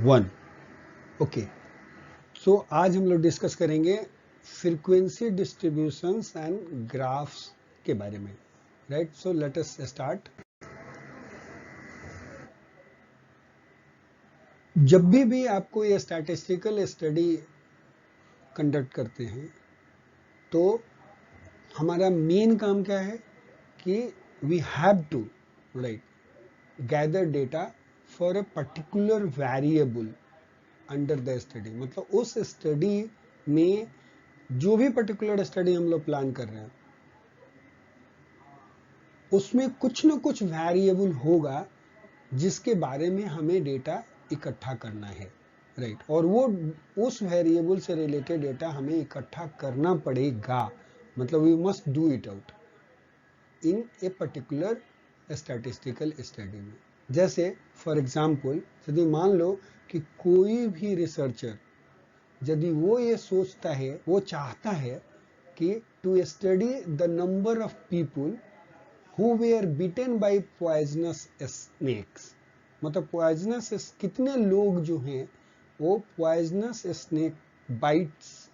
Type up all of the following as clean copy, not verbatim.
1। Okay, सो आज हम लोग डिस्कस करेंगे फ्रीक्वेंसी डिस्ट्रीब्यूशंस एंड ग्राफ्स के बारे में, right. So let us start. जब भी आपको ये स्टैटिस्टिकल स्टडी कंडक्ट करते हैं तो हमारा मेन काम क्या है कि we have to right gather data for a particular variable under the study. मतलब उस स्टडी में जो भी पर्टिकुलर स्टडी हम लोग प्लान कर रहे हैं उसमें कुछ न कुछ वेरिएबल होगा जिसके बारे में हमें डेटा इकट्ठा करना है, राइट। और वो उस वेरिएबल से रिलेटेड डेटा हमें इकट्ठा करना पड़ेगा, मतलब we must do it out in a particular statistical study में। जैसे फॉर एग्जाम्पल, यदि मान लो कि कोई भी रिसर्चर यदि वो ये सोचता है, वो चाहता है कि to study the number of people who were bitten by poisonous snakes, मतलब पॉइजनस कितने लोग जो हैं वो पॉइजनस स्नेक बाइट्स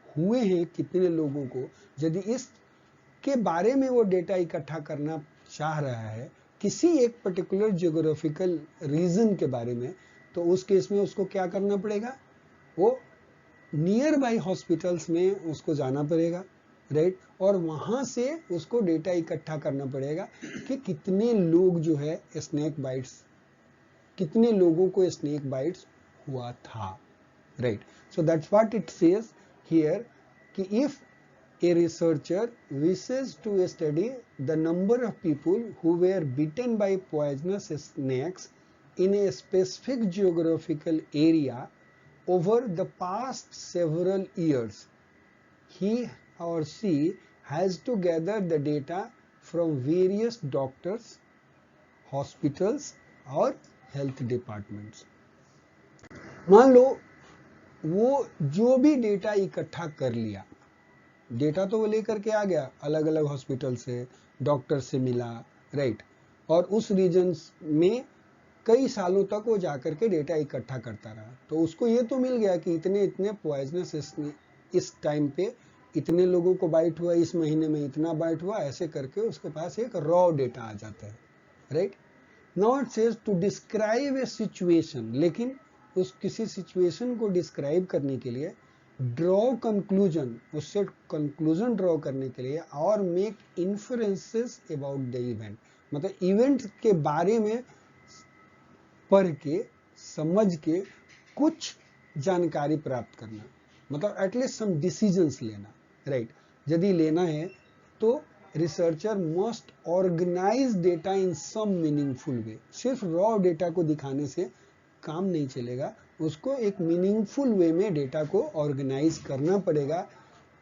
हुए हैं कितने लोगों को, यदि इसके बारे में वो डेटा इकट्ठा करना चाह रहा है किसी एक पर्टिकुलर जियोग्राफिकल रीजन के बारे में, तो उस केस में उसको क्या करना पड़ेगा, वो नियर बाई हॉस्पिटल्स में उसको जाना पड़ेगा, राइट। और वहां से उसको डेटा इकट्ठा करना पड़ेगा कि कितने लोग जो है स्नेक बाइट्स, कितने लोगों को स्नेक बाइट्स हुआ था, right. So that's what it says here कि if a researcher wishes to study the number of people who were bitten by poisonous snakes in a specific geographical area over the past several years, he or she has to gather the data from various doctors, hospitals और health departments। मान लो वो जो भी data इकट्ठा कर लिया, data तो वो लेकर के आ गया, अलग अलग हॉस्पिटल से, डॉक्टर से मिला, राइट। और उस रीजन में कई सालों तक वो जाकर के डेटा इकट्ठा करता रहा, तो उसको ये तो मिल गया कि इतने इतने पॉइजनस इस टाइम पे इतने लोगों को बाइट हुआ, इस महीने में इतना बाइट हुआ, ऐसे करके उसके पास एक रॉ डेटा आ जाता है, right. Now it says to describe a situation, लेकिन उस किसी सिचुएशन को डिस्क्राइब करने के लिए ड्रॉ कंक्लूजन, उससे कंक्लूजन ड्रॉ करने के लिए, और make inferences about the event, मतलब इवेंट के बारे में पढ़ के समझ के कुछ जानकारी प्राप्त करना, मतलब एटलीस्ट सम डिसीजंस लेना, राइट। यदि लेना है तो रिसर्चर मस्ट ऑर्गेनाइज डेटा इन सम मीनिंगफुल वे। सिर्फ रॉ डेटा को दिखाने से काम नहीं चलेगा, उसको एक मीनिंगफुल वे में डेटा को ऑर्गेनाइज करना पड़ेगा,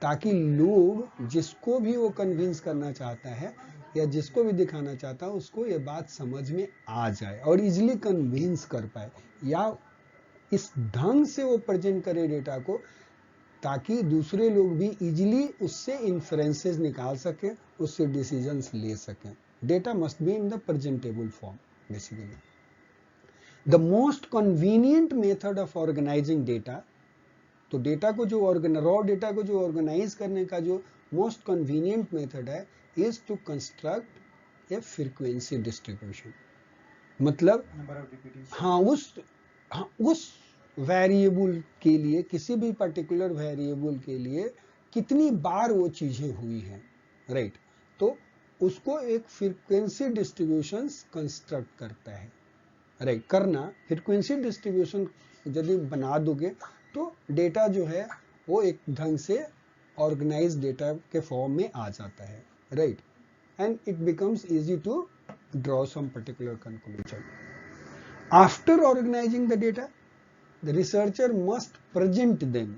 ताकि लोग जिसको भी वो कन्विंस करना चाहता है या जिसको भी दिखाना चाहता है उसको ये बात समझ में आ जाए और इजीली कन्विंस कर पाए, या इस ढंग से वो प्रेजेंट करे डेटा को ताकि दूसरे लोग भी इजीली उससे इन्फ्रेंसेस निकाल सके, उससे डिसीजंस ले सकें। Data must be in the presentable form basically. The most convenient method of organizing data, तो डेटा को जो रॉ डेटा को जो ऑर्गेनाइज करने का जो मोस्ट कन्वीनियंट मेथड है, is to construct a frequency distribution. मतलब उस वेरिएबल के लिए, किसी भी पर्टिकुलर वेरिएबल के लिए कितनी बार वो चीजें हुई हैं, राइट। तो उसको एक फ्रीक्वेंसी डिस्ट्रीब्यूशन कंस्ट्रक्ट करता है, राइट। करना फ्रीक्वेंसी डिस्ट्रीब्यूशन यदि बना दोगे तो डेटा जो है वो एक ढंग से ऑर्गेनाइज डेटा के फॉर्म में आ जाता है, right. And it becomes easy to draw some particular conclusion. After organising the data, the researcher must present them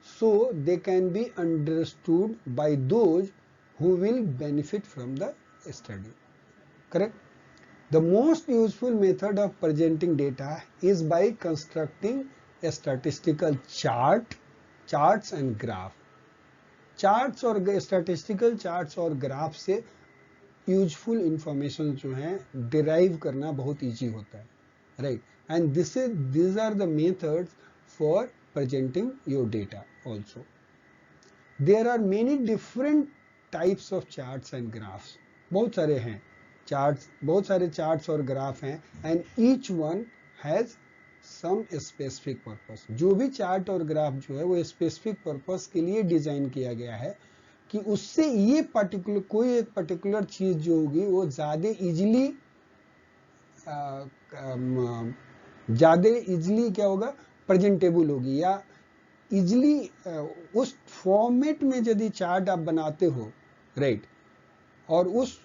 so they can be understood by those who will benefit from the study, correct? The most useful method of presenting data is by constructing a statistical charts and graph. Charts और statistical charts और graph से useful information जो है derive करना बहुत easy होता है, right. and these are the methods for presenting your data also. There are many different types of charts and graphs. बहुत सारे हैं charts, बहुत सारे charts और graph हैं, and each one has some specific purpose. जो भी chart और graph जो है वो specific purpose के लिए डिजाइन किया गया है कि उससे ये पर्टिकुलर कोई एक पर्टिकुलर चीज जो होगी वो ज्यादा इजिली क्या होगा, प्रेजेंटेबल होगी, या इजिली उस फॉर्मेट में यदि चार्ट आप बनाते हो, राइट, और उस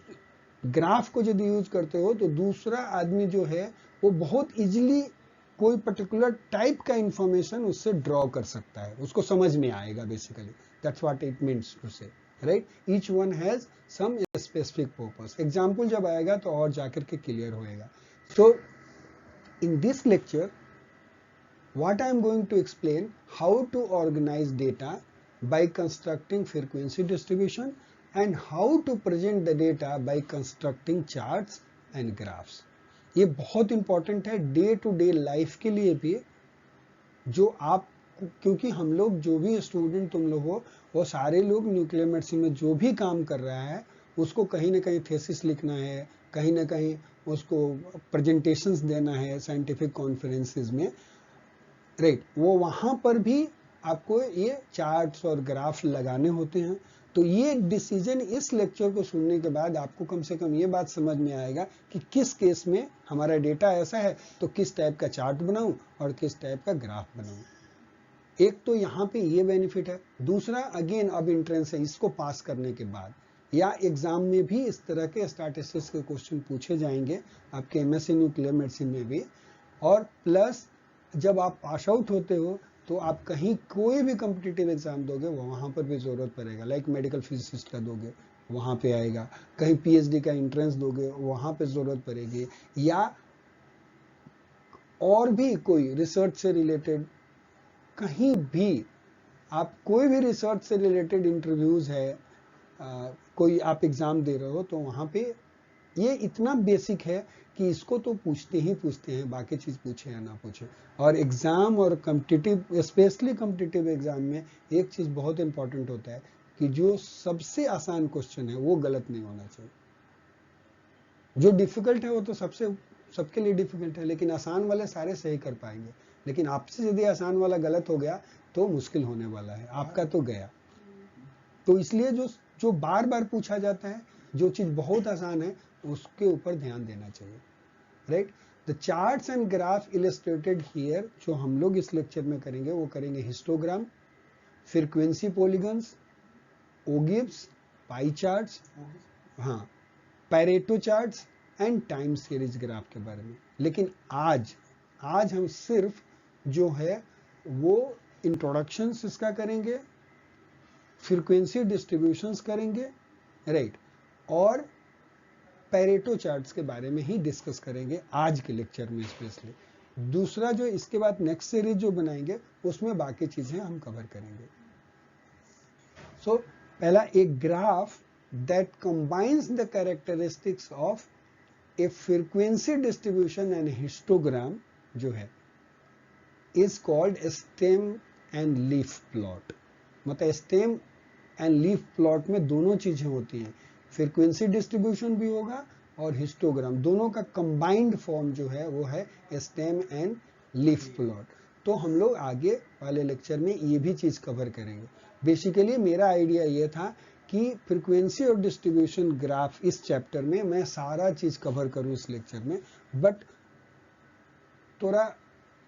ग्राफ को यदि यूज करते हो तो दूसरा आदमी जो है वो बहुत इजिली कोई पर्टिकुलर टाइप का इंफॉर्मेशन उससे ड्रॉ कर सकता है, उसको समझ में आएगा basically. That's what it means to say, right. Each one has some specific purpose. Example जब आएगा तो और जाकर के क्लियर होएगा. So in this lecture what I am going to explain how to organize data by constructing frequency distribution and how to present the data by constructing charts and graphs. ये बहुत important है day to day life के लिए भी, जो आप, क्योंकि हम लोग जो भी स्टूडेंट तुम लोग हो वो सारे लोग न्यूक्लियर मेडिसिन में जो भी काम कर रहा है उसको कहीं ना कहीं थेसिस लिखना है, कहीं ना कहीं उसको प्रेजेंटेशंस देना है साइंटिफिक कॉन्फ्रेंसेस में, राइट. वो वहां पर भी आपको ये चार्ट्स और ग्राफ लगाने होते हैं. तो ये डिसीजन इस लेक्चर को सुनने के बाद आपको कम से कम ये बात समझ में आएगा कि किस केस में हमारा डेटा ऐसा है तो किस टाइप का चार्ट बनाऊं और किस टाइप का ग्राफ बनाऊं. एक तो यहाँ पे ये बेनिफिट है. दूसरा, अगेन अब एंट्रेंस है, इसको पास करने के बाद या एग्जाम में भी इस तरह के स्टैटिस्टिक्स के क्वेश्चन पूछे जाएंगे आपके एमएससी न्यूक्लियर मेडिसिन में भी. और प्लस जब आप पास आउट होते हो तो आप कहीं कोई भी कॉम्पिटिटिव एग्जाम दोगे वो वहां पर भी जरूरत पड़ेगा. लाइक मेडिकल फिजिसिस्ट का दोगे वहां पे आएगा, कहीं पीएचडी का एंट्रेंस दोगे वहां पे जरूरत पड़ेगी, या और भी कोई रिसर्च से रिलेटेड कहीं भी आप कोई भी रिसर्च से रिलेटेड इंटरव्यूज है, कोई आप एग्जाम दे रहे हो तो वहां पे ये इतना बेसिक है कि इसको तो पूछते ही पूछते हैं, बाकी चीज पूछे या ना पूछे. और एग्जाम और कॉम्पिटिटिव, स्पेशली कॉम्पिटिटिव एग्जाम में एक चीज बहुत इंपॉर्टेंट होता है कि जो सबसे आसान क्वेश्चन है वो गलत नहीं होना चाहिए. जो डिफिकल्ट है वो तो सबके लिए डिफिकल्ट है, लेकिन आसान वाले सारे सही कर पाएंगे. लेकिन आपसे यदि आसान वाला गलत हो गया तो मुश्किल होने वाला है, आपका तो गया. तो इसलिए जो बार बार पूछा जाता है, जो चीज बहुत आसान है उसके ऊपर ध्यान देना चाहिए, right. The charts and graph illustrated here जो हम लोग इस लेक्चर में करेंगे वो करेंगे histogram, frequency polygons, ogives, pie charts, हाँ, Pareto charts and time series graph के बारे में. लेकिन आज हम सिर्फ जो है वो इंट्रोडक्शंस इसका करेंगे, फ्रीक्वेंसी डिस्ट्रीब्यूशंस करेंगे, राइट, और पैरेटो चार्ट्स के बारे में ही डिस्कस करेंगे आज के लेक्चर में स्पेशली. दूसरा जो इसके बाद नेक्स्ट सीरीज जो बनाएंगे उसमें बाकी चीजें हम कवर करेंगे. सो पहला, एक graph that combines the characteristics of A frequency distribution and histogram जो है is called stem and leaf plot. मतलब स्टेम एंड लीफ प्लॉट में दोनों चीजें होती हैं, फ्रीक्वेंसी डिस्ट्रीब्यूशन भी होगा और हिस्टोग्राम, दोनों का कंबाइंड फॉर्म जो है वो है स्टेम एंड लीफ प्लॉट. तो हम लोग आगे वाले लेक्चर में ये भी चीज कवर करेंगे. बेसिकली मेरा आइडिया ये था कि फ्रीक्वेंसी और डिस्ट्रीब्यूशन ग्राफ इस चैप्टर में मैं सारा चीज कवर करूं इस लेक्चर में, बट थोड़ा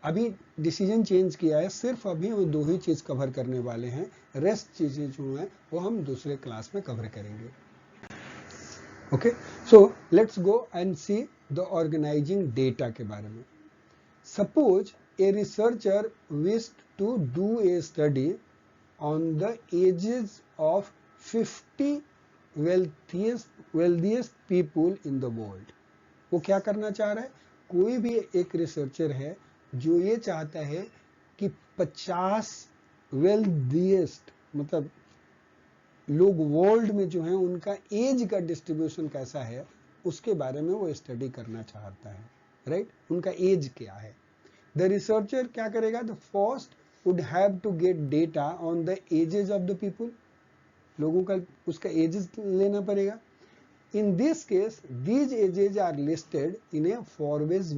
अभी डिसीजन चेंज किया है, सिर्फ अभी हम दो ही चीज कवर करने वाले हैं, रेस्ट चीजें जो हैं वो हम दूसरे क्लास में कवर करेंगे. Okay, so let's go and see the organising data के बारे में. Suppose a researcher wished to do a study on the ages of 50 wealthiest people in the world. वो क्या करना चाह रहा है? कोई भी एक रिसर्चर है जो ये चाहता है कि 50 वेल्थिएस्ट, मतलब लोग वर्ल्ड में जो है उनका एज का डिस्ट्रीब्यूशन कैसा है उसके बारे में वो स्टडी करना चाहता है, राइट. उनका एज क्या है, द रिसर्चर क्या करेगा, the first would have to get data on the ages of the people, लोगों का उसका एजेस लेना पड़ेगा। In this case these ages are listed in a Forbes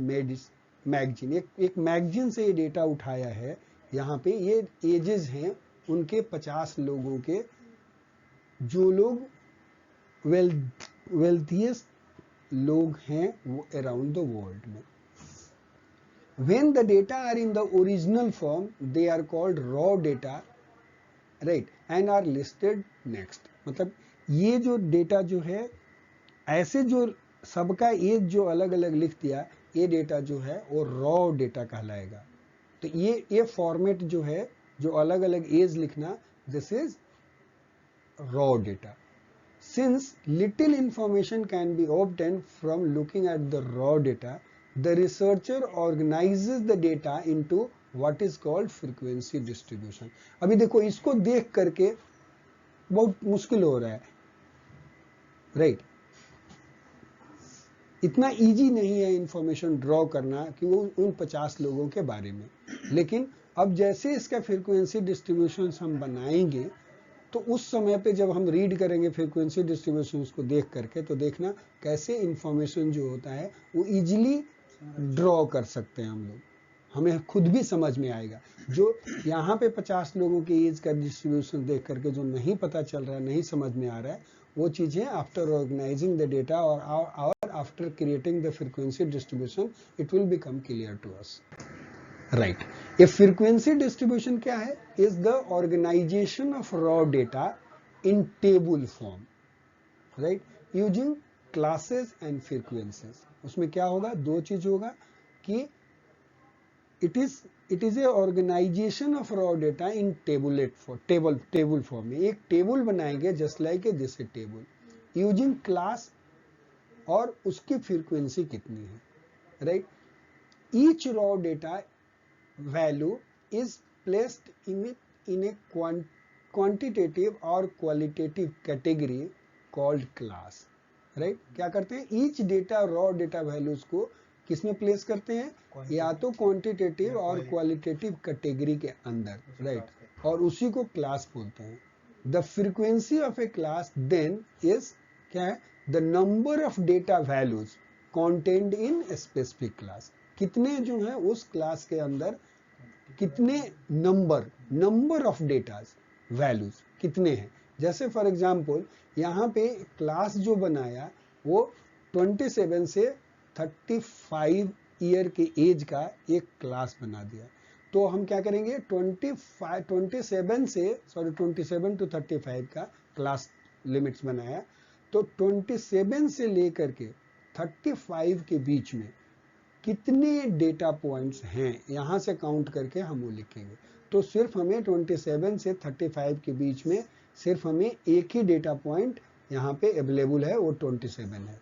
magazine, एक मैगजीन से ये डेटा उठाया है, यहाँ पे ये एजेस हैं उनके 50 लोगों के, जो लोग वेल्थिएस्ट लोग हैं वो अराउंड द वर्ल्ड में। When the data are in the original form, they are called raw data, right, and are listed next। मतलब ये जो डेटा जो है, ऐसे जो सबका एज जो अलग अलग लिख दिया, ये डेटा जो है वो रॉ डेटा कहलाएगा। तो ये फॉर्मेट जो है, जो अलग अलग एज लिखना, this is raw data. Since little information can be obtained from looking at the raw data, the researcher organizes the data into what is called frequency distribution। अभी देखो इसको देख करके बहुत मुश्किल हो रहा है, राइट? इतना इजी नहीं है इंफॉर्मेशन ड्रॉ करना कि वो उन 50 लोगों के बारे में, लेकिन अब जैसे इसका फ्रीक्वेंसी डिस्ट्रीब्यूशन हम बनाएंगे तो उस समय पे जब हम रीड करेंगे फ्रीक्वेंसी डिस्ट्रीब्यूशन को देख करके, तो देखना कैसे इंफॉर्मेशन जो होता है वो इजीली ड्रॉ कर सकते हैं हम लोग, हमें खुद भी समझ में आएगा। जो यहाँ पे 50 लोगों के एज का डिस्ट्रीब्यूशन देख करके जो नहीं पता चल रहा है, नहीं समझ में आ रहा है, वो चीजें आफ्टर ऑर्गेनाइजिंग द डेटा और after creating the frequency distribution it will become clear to us, right. ये फ्रीक्वेंसी डिस्ट्रीब्यूशन क्या है, is the organisation of raw data in table form, right, using classes and frequencies. उसमें क्या होगा, दो चीज होगा कि it is a organisation of raw data in table form में एक टेबल बनाएंगे, just like a this table, using class और उसकी फ्रीक्वेंसी कितनी है, right. Each raw data value is placed in a quantitative or qualitative category called class, right। क्या करते हैं, each data raw data values को किसमें प्लेस करते हैं, या तो क्वांटिटेटिव और क्वालिटेटिव कैटेगरी के अंदर, राइट, और उसी को क्लास बोलते हैं। The frequency of a class then is क्या है, the number of data values contained in specific class. कितने जो है उस क्लास के अंदर कितने नंबर ऑफ डेटा वैल्यूज कितने हैं। जैसे फॉर एग्जांपल यहाँ पे क्लास जो बनाया वो 27 से 35 ईयर के एज का एक क्लास बना दिया, तो हम क्या करेंगे 27 to 35 का क्लास लिमिट्स बनाया, तो 27 से लेकर के 35 के बीच में कितने डेटा पॉइंट्स हैं यहां से काउंट करके हम वो लिखेंगे। तो सिर्फ हमें 27 से 35 के बीच में सिर्फ हमें एक ही डेटा पॉइंट यहाँ पे अवेलेबल है, वो 27 है,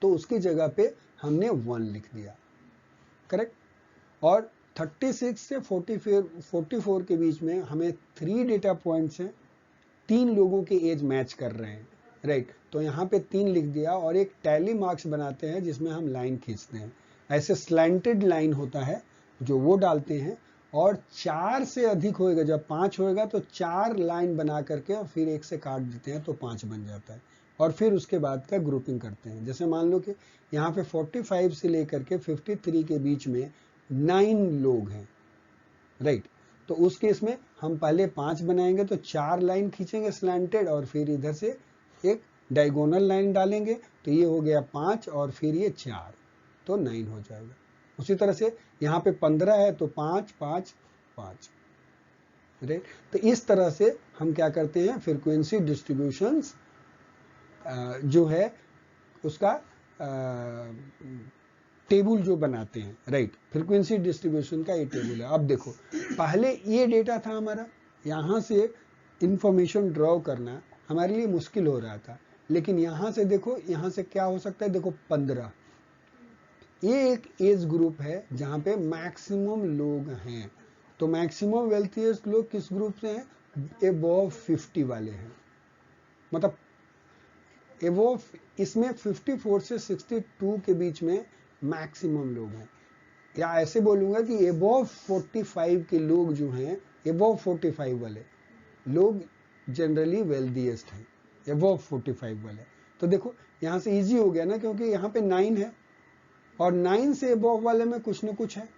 तो उसकी जगह पे हमने 1 लिख दिया, करेक्ट। और 36 से 44 के बीच में हमें 3 डेटा पॉइंट्स हैं, 3 लोगों के एज मैच कर रहे हैं, राइट, तो यहाँ पे 3 लिख दिया और एक टैली मार्क्स बनाते हैं जिसमें हम लाइन खींचते हैं, ऐसे स्लैंटेड लाइन होता है जो वो डालते हैं, और 4 से अधिक होएगा, जब 5 होएगा तो 4 लाइन बना करके और फिर 1 से काट देते हैं तो 5 बन जाता है, और फिर उसके बाद का ग्रुपिंग करते हैं। जैसे मान लो कि यहाँ पे 45 से लेकर के 53 के बीच में 9 लोग हैं, राइट, तो उस केस में हम पहले 5 बनाएंगे, तो 4 लाइन खींचेंगे स्लैंटेड और फिर इधर से एक डायगोनल लाइन डालेंगे, तो ये हो गया 5 और फिर ये 4, तो 9 हो जाएगा। उसी तरह से यहाँ पे 15 है तो 5 5 5, राइट। तो इस तरह से हम क्या करते हैं, फ्रीक्वेंसी डिस्ट्रीब्यूशंस जो है उसका टेबल जो बनाते हैं, राइट, फ्रीक्वेंसी डिस्ट्रीब्यूशन का ये टेबल है। अब देखो पहले ये डेटा था हमारा, यहाँ से इंफॉर्मेशन ड्रॉ करना हमारे लिए मुश्किल हो रहा था, लेकिन यहाँ से देखो, यहाँ से क्या हो सकता है, देखो 15, ये एक एज ग्रुप है जहाँ पे मैक्सिमम लोग हैं, तो मैक्सिमम वेल्थिएस्ट लोग किस ग्रुप से हैं, अबव 50 वाले हैं, मतलब अबव, इसमें 54 से 62 के बीच में मैक्सिमम लोग हैं, या ऐसे बोलूंगा कि एबव 45 के लोग जो हैं, एबव 45 वाले लोग जनरली वेल्दीएस्ट हैं, एबव 45 वाले। तो देखो यहाँ से इजी हो गया ना, क्योंकि यहाँ पे 9 है और 9 से एबव वाले में कुछ ना कुछ है।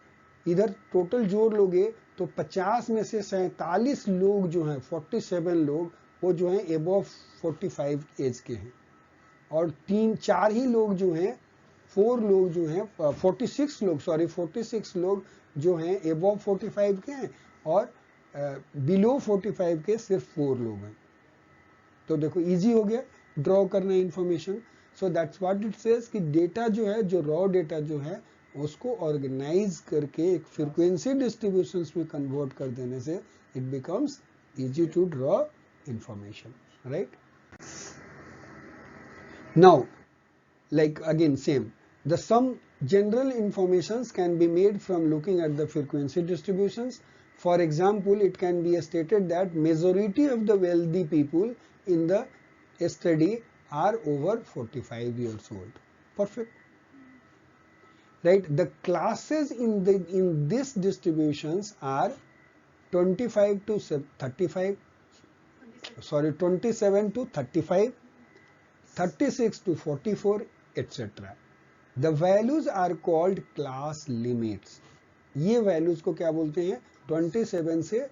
इधर टोटल जोड़ लोगे तो 50 में से 47 लोग जो हैं, 47 लोग वो जो हैं एबव 45 एज के हैं, और 3-4 ही लोग जो हैं, 4 लोग जो हैं, 46 लोग, सॉरी 46 लोग जो हैं एबव 45 के हैं, और बिलो 45 के सिर्फ 4 लोग हैं। तो देखो इजी हो गया ड्रॉ करना information. So that's what it says कि डेटा जो है, जो रॉ डेटा जो है, उसको ऑर्गेनाइज करके एक फ्रीक्वेंसी डिस्ट्रीब्यूशंस में कन्वर्ट कर देने से it becomes easy to draw information, right. Now like again same, the some general informations can be made from looking at the frequency distributions. For example, it can be stated that majority of the wealthy people in the study are over 45 years old. Perfect, right? The classes in this distributions are 25 to 35, sorry 27 to 35, 36 to 44, etc. The values are called class limits. ये values को क्या बोलते हैं? 27 से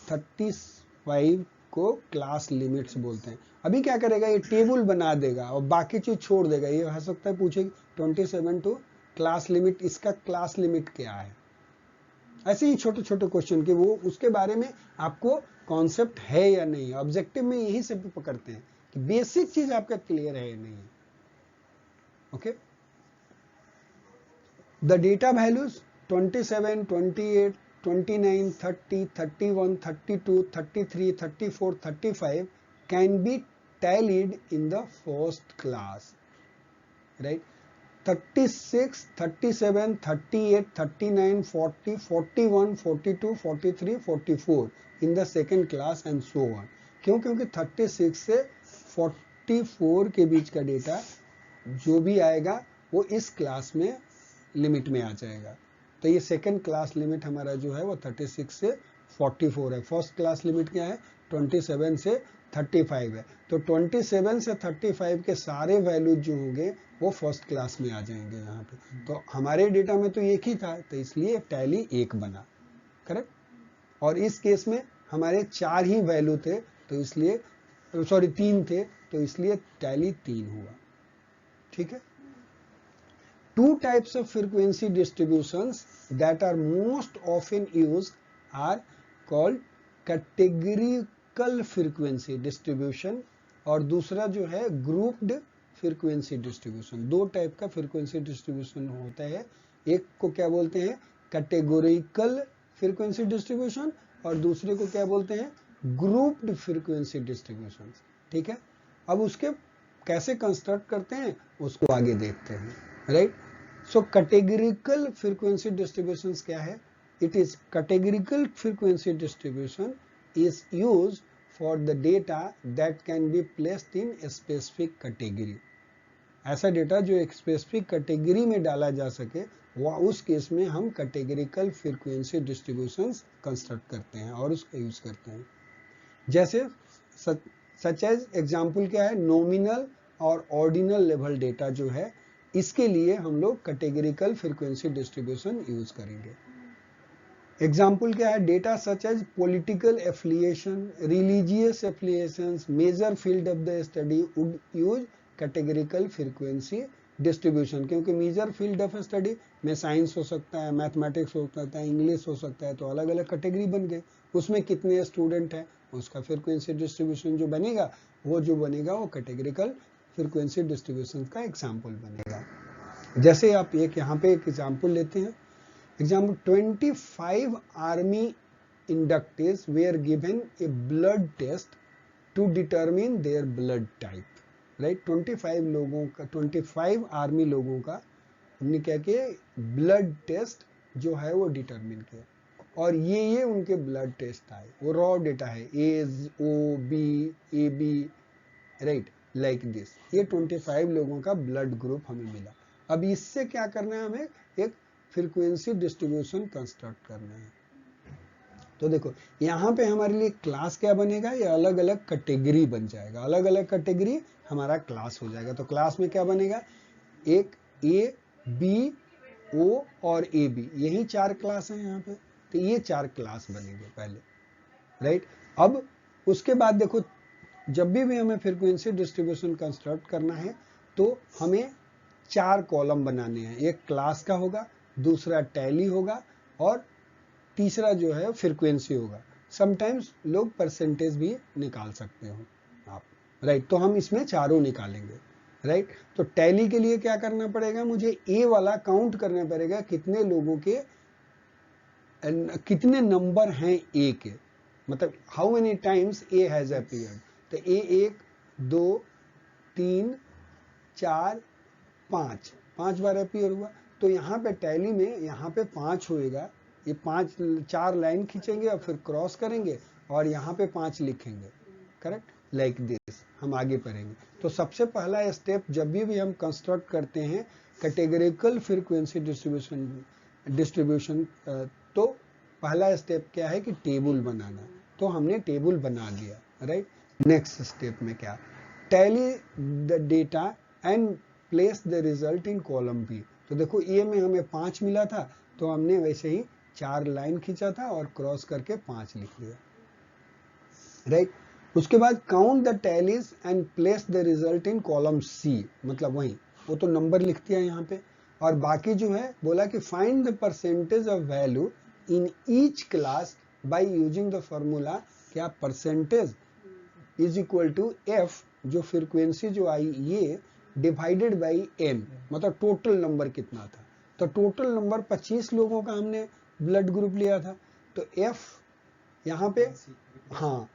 35 को class limits बोलते हैं। अभी क्या करेगा, ये टेबल बना देगा और बाकी चीज छोड़ देगा। ये हो सकता है पूछे 27 टू क्लास लिमिट, इसका क्लास लिमिट क्या है? ऐसे ही छोटे छोटे क्वेश्चन के वो उसके बारे में आपको कॉन्सेप्ट है या नहीं। ऑब्जेक्टिव में यही से पकड़ते हैं कि बेसिक चीज आपका क्लियर है या नहीं है। Okay, the data values 27, 28, 29, 30, 31, 32, 33, 34, 35 can be tallied in the first class, right? 36, 37, 38, 39, 40, 41, 42, 43, 44 in the second class and so on. क्यों? क्योंकि 36 से 44 के बीच का डेटा जो भी आएगा वो इस क्लास में लिमिट में आ जाएगा। तो ये सेकंड क्लास लिमिट हमारा जो है वो 36 से 44 है। फर्स्ट क्लास लिमिट क्या है? 27 से 35 है। तो 27 से 35 के सारे वैल्यूज जो होंगे वो फर्स्ट क्लास में आ जाएंगे यहाँ पे। तो हमारे डेटा में तो एक ही था, तो इसलिए टैली 1 बना, करेक्ट। और इस केस में हमारे 4 ही वैल्यू थे, तो इसलिए सॉरी 3 थे, तो इसलिए टैली 3 हुआ। ठीक है। Two types of frequency distributions that are most often used are called categorical frequency distribution और दूसरा जो है grouped frequency distribution। दो टाइप का frequency distribution होता है। एक को क्या बोलते हैं? categorical frequency distribution और दूसरे को क्या बोलते हैं? grouped frequency distribution। ठीक है। अब उसके कैसे कंस्ट्रक्ट करते हैं उसको आगे देखते हैं, राइट। सो कैटेगरिकल फ्रीक्वेंसी डिस्ट्रीब्यूशंस क्या है? It is categorical frequency distribution is used for the data that can be placed in a specific category. ऐसा डेटा जो एक स्पेसिफिक कैटेगरी में डाला जा सके, वह उस केस में हम कैटेगरिकल फ्रीक्वेंसी डिस्ट्रीब्यूशंस कंस्ट्रक्ट करते हैं और उसका यूज करते हैं। जैसे सच एज एग्जाम्पल क्या है? नॉमिनल और ऑर्डिनल लेवल डेटा जो है, इसके लिए हम लोग कैटेगरिकल फ्रीक्वेंसी डिस्ट्रीब्यूशन यूज करेंगे। एग्जाम्पल क्या है? Data such as political affiliation, religious affiliations, major field of the study would use categorical frequency distribution. क्योंकि मेजर फील्ड ऑफ स्टडी में साइंस हो सकता है, मैथमेटिक्स हो सकता है, इंग्लिश हो सकता है, तो अलग अलग कैटेगरी बन गए। उसमें कितने स्टूडेंट हैं, उसका फ्रीक्वेंसी डिस्ट्रीब्यूशन जो बनेगा वो कैटेगरिकल फ्रीक्वेंसी डिस्ट्रीब्यूशन का एग्जाम्पल बनेगा। जैसे आप एक यहाँ पे एक एग्जाम्पल लेते हैं। Example 25 army inductees were given a blood test to determine their blood type, right. 25 लोगों का, 25 आर्मी लोगों का हमने क्या किया? ब्लड टेस्ट जो है वो डिटरमिन किया, और ये उनके ब्लड टेस्ट आए। वो रॉ डेटा है, as, O, B, A B, right, like this. ये 25 लोगों का ब्लड ग्रुप हमें मिला। अब इससे क्या करना है? हमें एक फ्रीक्वेंसी डिस्ट्रीब्यूशन कंस्ट्रक्ट करना है। तो देखो यहाँ पे हमारे लिए क्लास क्या बनेगा, ये अलग अलग कैटेगरी बन जाएगा, अलग अलग कैटेगरी हमारा क्लास हो जाएगा। तो क्लास में क्या बनेगा, एक ए बी ओ और ए बी, यही 4 क्लास हैं यहाँ पे। तो ये 4 क्लास बनेंगे पहले, राइट। अब उसके बाद देखो जब भी हमें फ्रीक्वेंसी डिस्ट्रीब्यूशन कंस्ट्रक्ट करना है तो हमें 4 कॉलम बनाने हैं। एक क्लास का होगा, दूसरा टैली होगा और तीसरा जो है फ्रीक्वेंसी होगा। समटाइम्स लोग परसेंटेज भी निकाल सकते हो आप, राइट। तो हम इसमें चारों निकालेंगे, राइट। तो टैली के लिए क्या करना पड़ेगा, मुझे ए वाला काउंट करना पड़ेगा, कितने लोगों के कितने नंबर हैं ए के, मतलब how many times A has appeared. तो ए 1 2 3 4 5 बार अपीयर हुआ। तो यहाँ पे टैली में यहाँ पे 5 होएगा, ये 4 लाइन खींचेंगे और फिर क्रॉस करेंगे और यहाँ पे 5 लिखेंगे, करेक्ट, लाइक दिस। हम आगे पढ़ेंगे। तो सबसे पहला स्टेप जब भी हम कंस्ट्रक्ट करते हैं कैटेगरिकल फ्रीक्वेंसी डिस्ट्रीब्यूशन, तो पहला स्टेप क्या है कि टेबल बनाना। तो हमने टेबल बना लिया, राइट। नेक्स्ट स्टेप में क्या, tally the data and place the result in column B. तो देखो ए में हमें 5 मिला था, तो हमने वैसे ही 4 लाइन खींचा था और क्रॉस करके 5 लिख दिया, राइट। उसके बाद count the tallies and place the result in column C, मतलब वही वो तो नंबर लिख दिया यहाँ पे। और बाकी जो है बोला कि find the percentage of value in each class by using the formula, क्या, percentage is equal to f, जो फ्रीक्वेंसी जो आई ये, डिवाइडेड बाई एम, मतलब टोटल नंबर कितना था। तो टोटल नंबर 25 लोगों का हमने ब्लड ग्रुप लिया था, तो एफ यहाँ पे, हाँ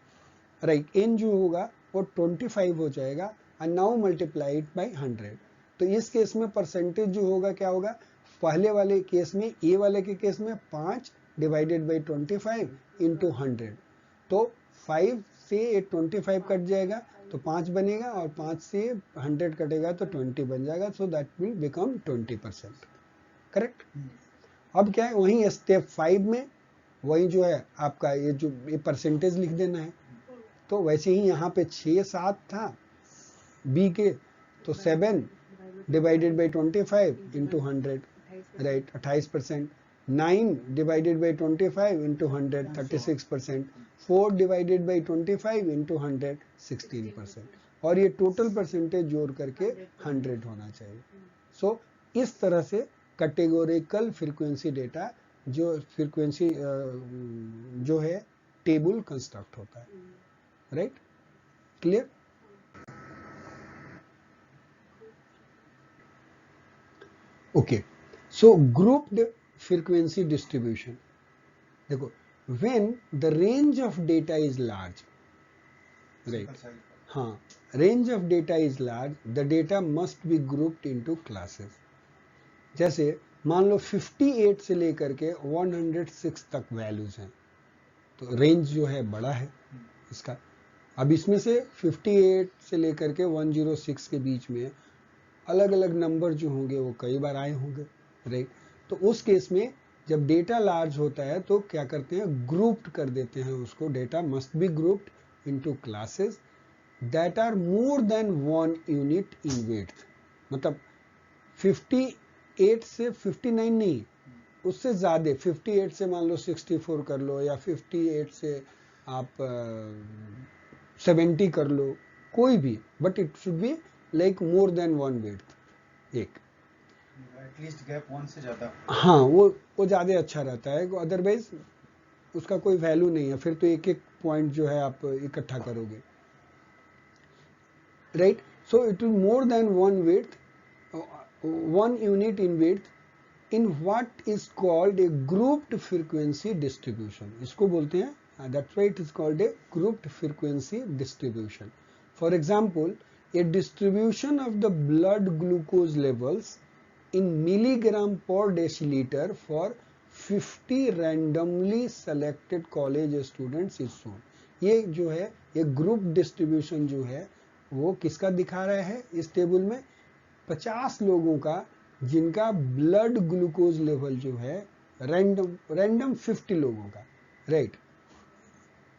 राइट, एन जो होगा वो 25 हो जाएगा और नाउ मल्टीप्लाई इट बाई 100। तो इस केस में परसेंटेज जो होगा क्या होगा, पहले वाले केस में, ए वाले के केस में 5 डिवाइडेड बाई 25 इंटू 100। तो 5 से 25 कट जाएगा तो 5 बनेगा और 5 से 100 कटेगा तो 20 बन जाएगा। So that will become 20%, correct. अब क्या है, वही स्टेप 5 में वही जो है आपका ये परसेंटेज लिख देना है। तो वैसे ही यहाँ पे 6 7 था बी के, तो 7 divided by 25 into 100, right, 28%। 9 divided by 25 into 100, 36%। 4 divided by 25 into 100, 16%। और ये टोटल परसेंटेज जोड़ करके 100 होना चाहिए। सो इस तरह से कैटेगोरिकल फ्रीक्वेंसी डेटा जो फ्रीक्वेंसी जो है टेबल कंस्ट्रक्ट होता है, right, clear. Okay, so grouped frequency distribution. देखो, when the range of data is large, right, हाँ, range of data is large, the data must be grouped into classes. जैसे मान लो 58 से लेकर के 106 तक वैल्यूज हैं, तो रेंज जो है बड़ा है इसका। अब इसमें से 58 से लेकर के 106 के बीच में अलग अलग नंबर जो होंगे वो कई बार आए होंगे, राइट। तो उस केस में जब डेटा लार्ज होता है तो क्या करते हैं, ग्रुप्ड कर देते हैं उसको। Data must be grouped into classes that are more than 1 unit in width. मतलब 58 से 59 नहीं, उससे ज्यादा, 58 से मान लो 64 कर लो या 58 से आप 70 कर लो, कोई भी, but it should be like more than 1 width, एक एटलीस्ट गैप 1 से ज्यादा, हाँ वो ज्यादा अच्छा रहता है। अदरवाइज उसका कोई वैल्यू नहीं है, फिर तो एक एक पॉइंट जो है आप इकट्ठा करोगे, right. So it will more than 1 width, 1 unit in width in what is called a grouped frequency distribution. इसको बोलते हैं, that's why it is called a grouped frequency distribution. For example, a distribution of the blood glucose levels in milligram per deciliter for 50 randomly selected college students is shown. ये जो है, ये group distribution जो है वो किसका दिखा रहा है, इस टेबल में 50 लोगों का जिनका ब्लड ग्लूकोज लेवल जो है रैंडम 50 लोगों का, राइट,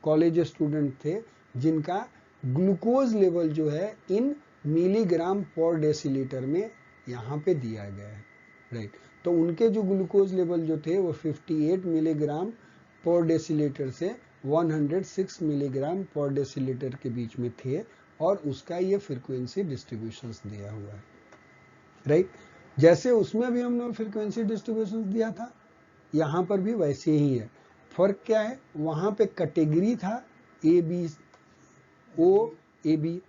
कॉलेज स्टूडेंट थे जिनका ग्लूकोज लेवल जो है इन मिलीग्राम पर डेसीलीटर में यहाँ पे दिया गया है, राइट। तो उनके जो ग्लूकोज लेवल जो थे वो 58 मिलीग्राम पर डेसीलीटर से 106 मिलीग्राम पर डेसीलीटर के बीच में थे, और उसका ये फ्रीक्वेंसी डिस्ट्रीब्यूशन दिया हुआ है, राइट। जैसे उसमें भी हमने फ्रीक्वेंसी डिस्ट्रीब्यूशन दिया था, यहाँ पर भी वैसे ही है। फर्क क्या है, वहां पे कैटेगरी था A B O A B,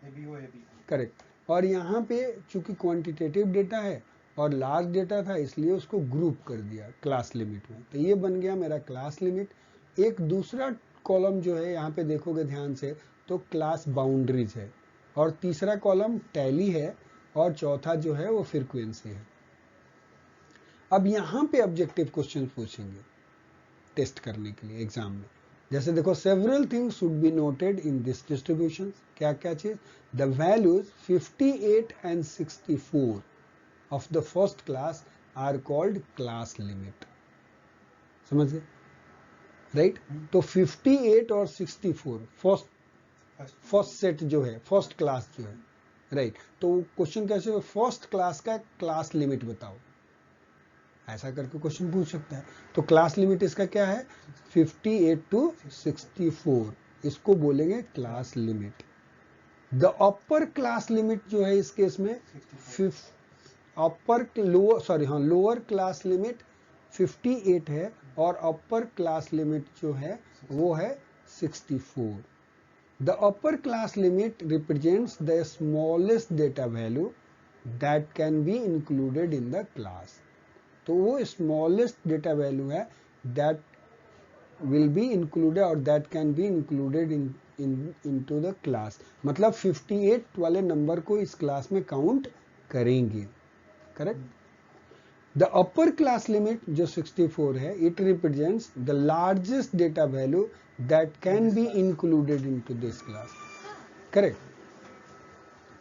correct, और यहाँ पे चूंकि क्वांटिटेटिव डेटा है और लार्ज डेटा था इसलिए उसको ग्रुप कर दिया क्लास लिमिट में, तो ये बन गया मेरा क्लास लिमिट। एक दूसरा कॉलम जो है यहाँ पे देखोगे ध्यान से तो क्लास बाउंड्रीज है, और तीसरा कॉलम टैली है, और चौथा जो है वो फ्रीक्वेंसी है। अब यहाँ पे ऑब्जेक्टिव क्वेश्चन पूछेंगे टेस्ट करने के लिए एग्जाम में, जैसे देखो several things should be noted in this distribution, क्या क्या चीज, the values 58 and 64 of the first class are called class limit, समझ गए, राइट। तो 58 और 64 फर्स्ट सेट जो है, फर्स्ट क्लास जो है, राइट। तो क्वेश्चन कैसे हो, फर्स्ट क्लास का क्लास लिमिट बताओ, ऐसा करके क्वेश्चन पूछ सकता है। तो क्लास लिमिट इसका क्या है, 58 टू 64, इसको बोलेंगे class limit. The upper class limit जो है इस केस में लोअर क्लास लिमिट 58 है, और अपर क्लास लिमिट जो है वो है 64। The upper class limit represents the smallest data value that can be included in the class. तो वो स्मॉलेस्ट डेटा वैल्यू है दैट विल बी इंक्लूडेड और that can be included into the class, मतलब 58 वाले नंबर को इस class में count करेंगे, correct. The upper class limit जो 64 है, it represents the largest data value that can be included into this class, correct.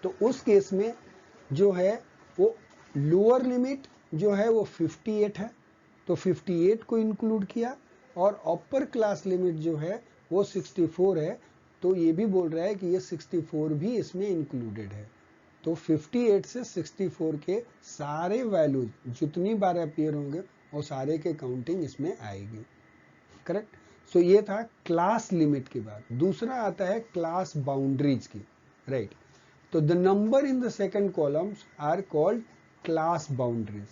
तो उस केस में जो है वो लोअर लिमिट जो है वो 58 है, तो 58 को इंक्लूड किया, और अपर क्लास लिमिट जो है वो 64 है, तो ये भी बोल रहा है कि ये 64 भी इसमें इंक्लूडेड है। तो 58 से 64 के सारे वैल्यूज जितनी बार अपीयर होंगे वो सारे के काउंटिंग इसमें आएगी, करेक्ट। सो ये था क्लास लिमिट के बाद। दूसरा आता है क्लास बाउंड्रीज की, राइट। तो the number in the second columns are called class boundaries.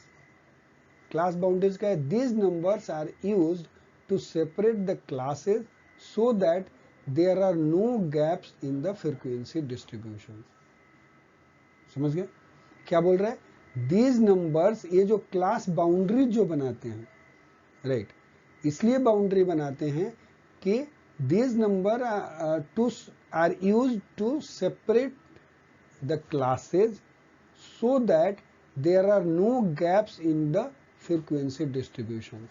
Class boundaries का है, these numbers are used to separate the classes so that there are no gaps in the frequency distribution. समझ गए क्या बोल रहा है, these numbers, ये जो क्लास बाउंड्रीज जो बनाते हैं, राइट, इसलिए बाउंड्री बनाते हैं कि these number are used to separate the classes so that there are no gaps in the frequency distribution.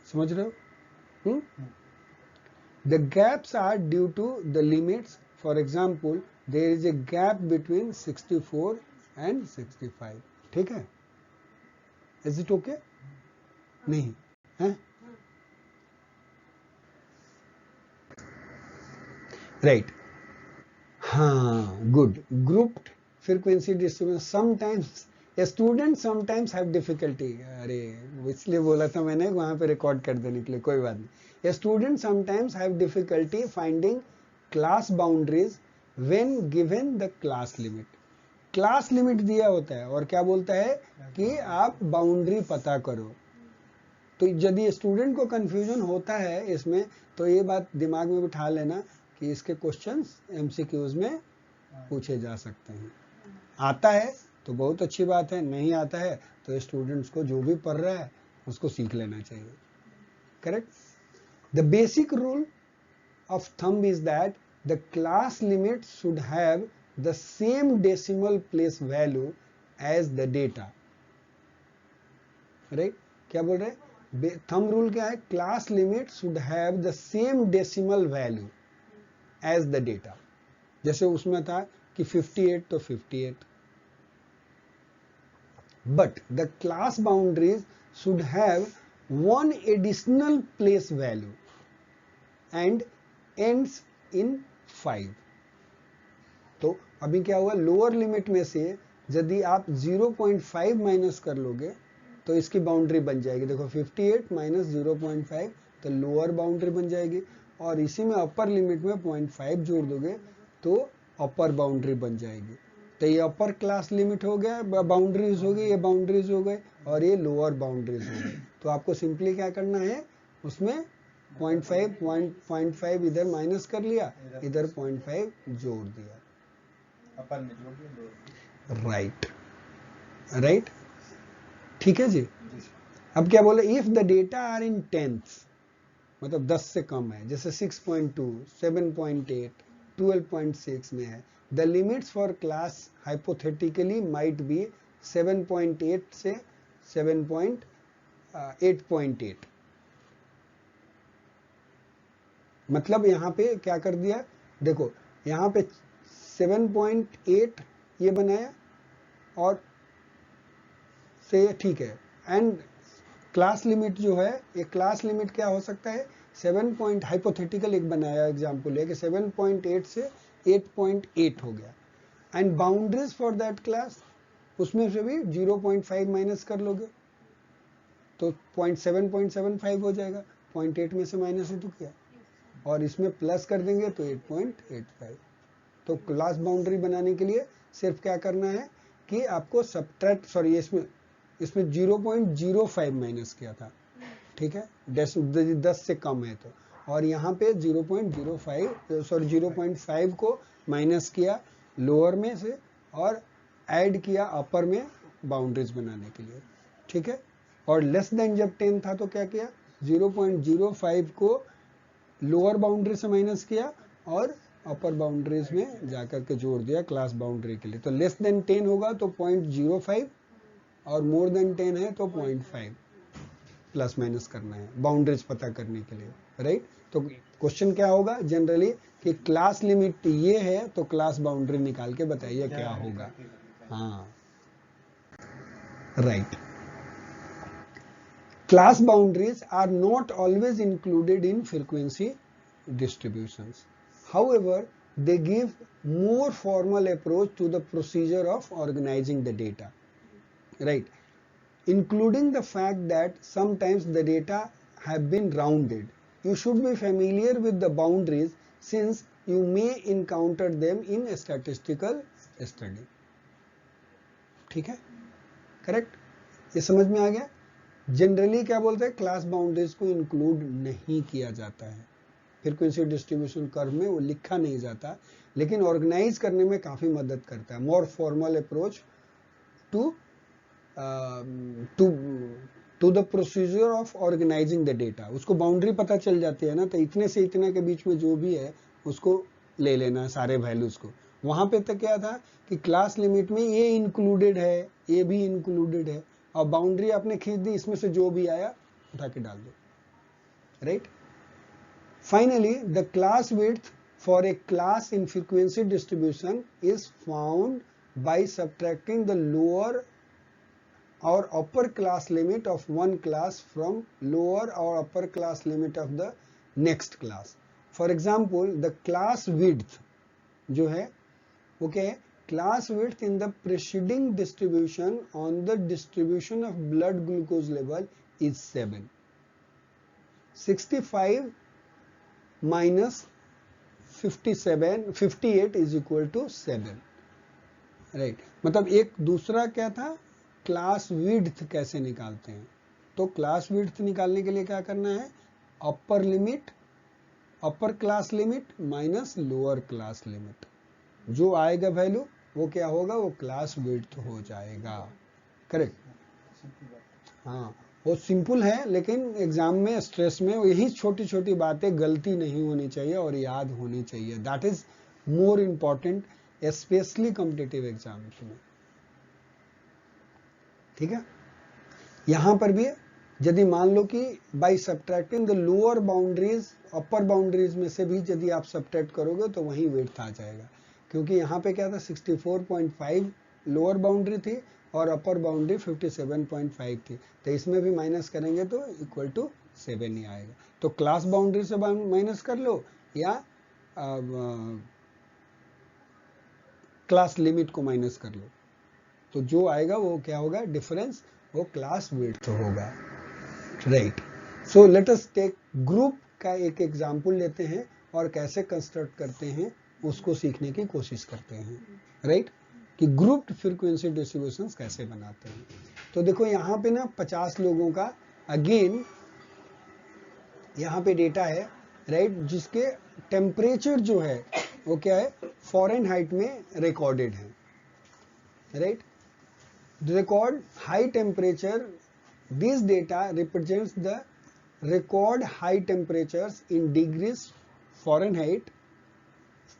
समझ रहे हो? The gaps are due to the limits. For example, there is a gap between 64 and 65. ठीक है? Is it okay? नहीं है? Right. हाँ, good. Grouped frequency distribution. Sometimes a student sometimes have difficulty. अरे इसलिए बोला था मैंने वहां पे रिकॉर्ड कर देने के लिए, कोई बात नहीं। A student sometimes have difficulty finding class boundaries when given the class limit. Class limit दिया होता है और क्या बोलता है कि आप बाउंड्री पता करो। तो यदि स्टूडेंट को कंफ्यूजन होता है इसमें, तो ये बात दिमाग में बिठा लेना कि इसके क्वेश्चंस एमसीक्यूज में पूछे जा सकते हैं। आता है तो बहुत अच्छी बात है, नहीं आता है तो स्टूडेंट्स को जो भी पढ़ रहा है उसको सीख लेना चाहिए, correct. The basic rule of thumb is that the class limit should have the same decimal place value as the data, right. क्या बोल रहे हैं, थंब रूल क्या है, class limit should have the same decimal value as the data. जैसे उसमें था कि 58 तो 58, but the class boundaries should have one additional place value and ends in 5. तो अभी क्या हुआ, लोअर लिमिट में से यदि आप 0.5 माइनस कर लोगे तो इसकी बाउंड्री बन जाएगी। देखो 58 माइनस 0.5 तो लोअर बाउंड्री बन जाएगी, और इसी में अपर लिमिट में 0.5 जोड़ दोगे तो अपर बाउंड्री बन जाएगी। तो ये अपर क्लास लिमिट हो गया, बाउंड्रीज हो गई, ये बाउंड्रीज हो गए, और ये लोअर बाउंड्रीज हो गई। तो आपको सिंपली क्या करना है, उसमें 0.5 इधर माइनस कर लिया, इधर 0.5 जोड़ दिया। अपर में जोड़ दिया, राइट, ठीक है जी। अब क्या बोले, if the data are in tenths, मतलब 10 से कम है, जैसे 6.2, 7.8, 12.6 में है, the limits for class hypothetically might be 7.8 से 7.8.8। मतलब यहाँ पे क्या कर दिया, देखो यहाँ पे 7.8 ये बनाया और से ठीक है, एंड क्लास लिमिट जो है, ये क्लास लिमिट क्या हो सकता है, 7 हाइपोथेटिकल एक बनाया एग्जाम्पल है कि 7.8 से 8.8 हो गया, and boundaries for that class, उसमें से भी 0.5 माइनस कर लोगे तो 0.775 हो जाएगा, 0.8 में से माइनस ही तो किया, और इसमें प्लस कर देंगे तो 8.85। तो क्लास बाउंड्री बनाने के लिए सिर्फ क्या करना है कि आपको सब्ट्रैक्ट, सॉरी इसमें 0.05 माइनस किया था, ठीक है, 10 से कम है तो, और यहाँ पे 0.5 को माइनस किया लोअर में से और ऐड किया अपर में बाउंड्रीज बनाने के लिए, ठीक है। और लेस देन जब 10 था तो क्या किया, 0.05 को लोअर बाउंड्री से माइनस किया और अपर बाउंड्रीज में जाकर के जोड़ दिया क्लास बाउंड्री के लिए। तो लेस देन 10 होगा तो 0.05 और मोर देन 10 है तो 0.5 प्लस माइनस करना है बाउंड्रीज पता करने के लिए, राइट। तो क्वेश्चन क्या होगा जनरली कि क्लास लिमिट ये है तो क्लास बाउंड्री निकाल के बताइए क्या होगा। हाँ, right. Class boundaries are not always included in frequency distributions. However, they give more formal approach to the procedure of organizing the data, right? Including the fact that sometimes the data have been rounded. You should be familiar with the boundaries since you may encounter them in a statistical study. ठीक है, correct, ये समझ में आ गया। Generally क्या बोलते हैं, class boundaries को इंक्लूड नहीं किया जाता है फ्रीक्वेंसी डिस्ट्रीब्यूशन कर्व में, वो लिखा नहीं जाता, लेकिन ऑर्गेनाइज करने में काफी मदद करता है। More formal approach to the procedure of organising the data. उसको बाउंड्री पता चल जाती है ना, तो इतने से इतने के बीच में जो भी है उसको ले लेना है सारे वैल्यूज को। वहां पे तक क्या था कि क्लास लिमिट में ये इंक्लूडेड है, ये भी इंक्लूडेड है, और बाउंड्री आपने खींच दी, इसमें से जो भी आया उठा के डाल दो, right. Finally the class width for a class in frequency distribution is found by subtracting the lower और upper class limit of one class from lower और upper class limit of the next class. For example the class width जो है वो क्या है, class width in the preceding distribution on the distribution of blood glucose level is 7. 65 minus 58 is equal to 7, right। मतलब एक दूसरा क्या था, क्लास विड्थ कैसे निकालते हैं, तो क्लास विड्थ निकालने के लिए क्या करना है, अपर लिमिट, अपर class limit minus lower class limit, जो आएगा वैल्यू वो क्या होगा, वो क्लास विड्थ हो जाएगा, करेक्ट। हाँ, वो सिंपल है, लेकिन एग्जाम में स्ट्रेस में यही छोटी छोटी बातें गलती नहीं होनी चाहिए और याद होनी चाहिए। That is more important specially competitive exams में, ठीक है। यहां पर भी यदि मान लो कि bye subtracting the lower boundaries upper boundaries में से भी यदि आप सब्ट्रैक्ट करोगे तो वही विड्थ आ जाएगा, क्योंकि यहाँ पे क्या था 64.5 लोअर बाउंड्री थी और अपर बाउंड्री 57.5 थी, तो इसमें भी माइनस करेंगे तो इक्वल टू 7 ही आएगा। तो क्लास बाउंड्री से माइनस कर लो या क्लास लिमिट को माइनस कर लो, तो जो आएगा वो क्या होगा, डिफरेंस, वो क्लास विड्थ होगा, right. So let us take group का एक एग्जांपल लेते हैं और कैसे कंस्ट्रक्ट करते हैं उसको सीखने की कोशिश करते हैं, राइट, कि ग्रुप्ड फ्रीक्वेंसी डिस्ट्रीब्यूशंस कैसे बनाते हैं। तो देखो यहाँ पे ना 50 लोगों का अगेन यहाँ पे डेटा है, राइट, जिसके टेम्परेचर जो है वो क्या है, फ़ारेनहाइट में रिकॉर्डेड है, right. Record high temperature, this data represents the record high temperatures in degrees Fahrenheit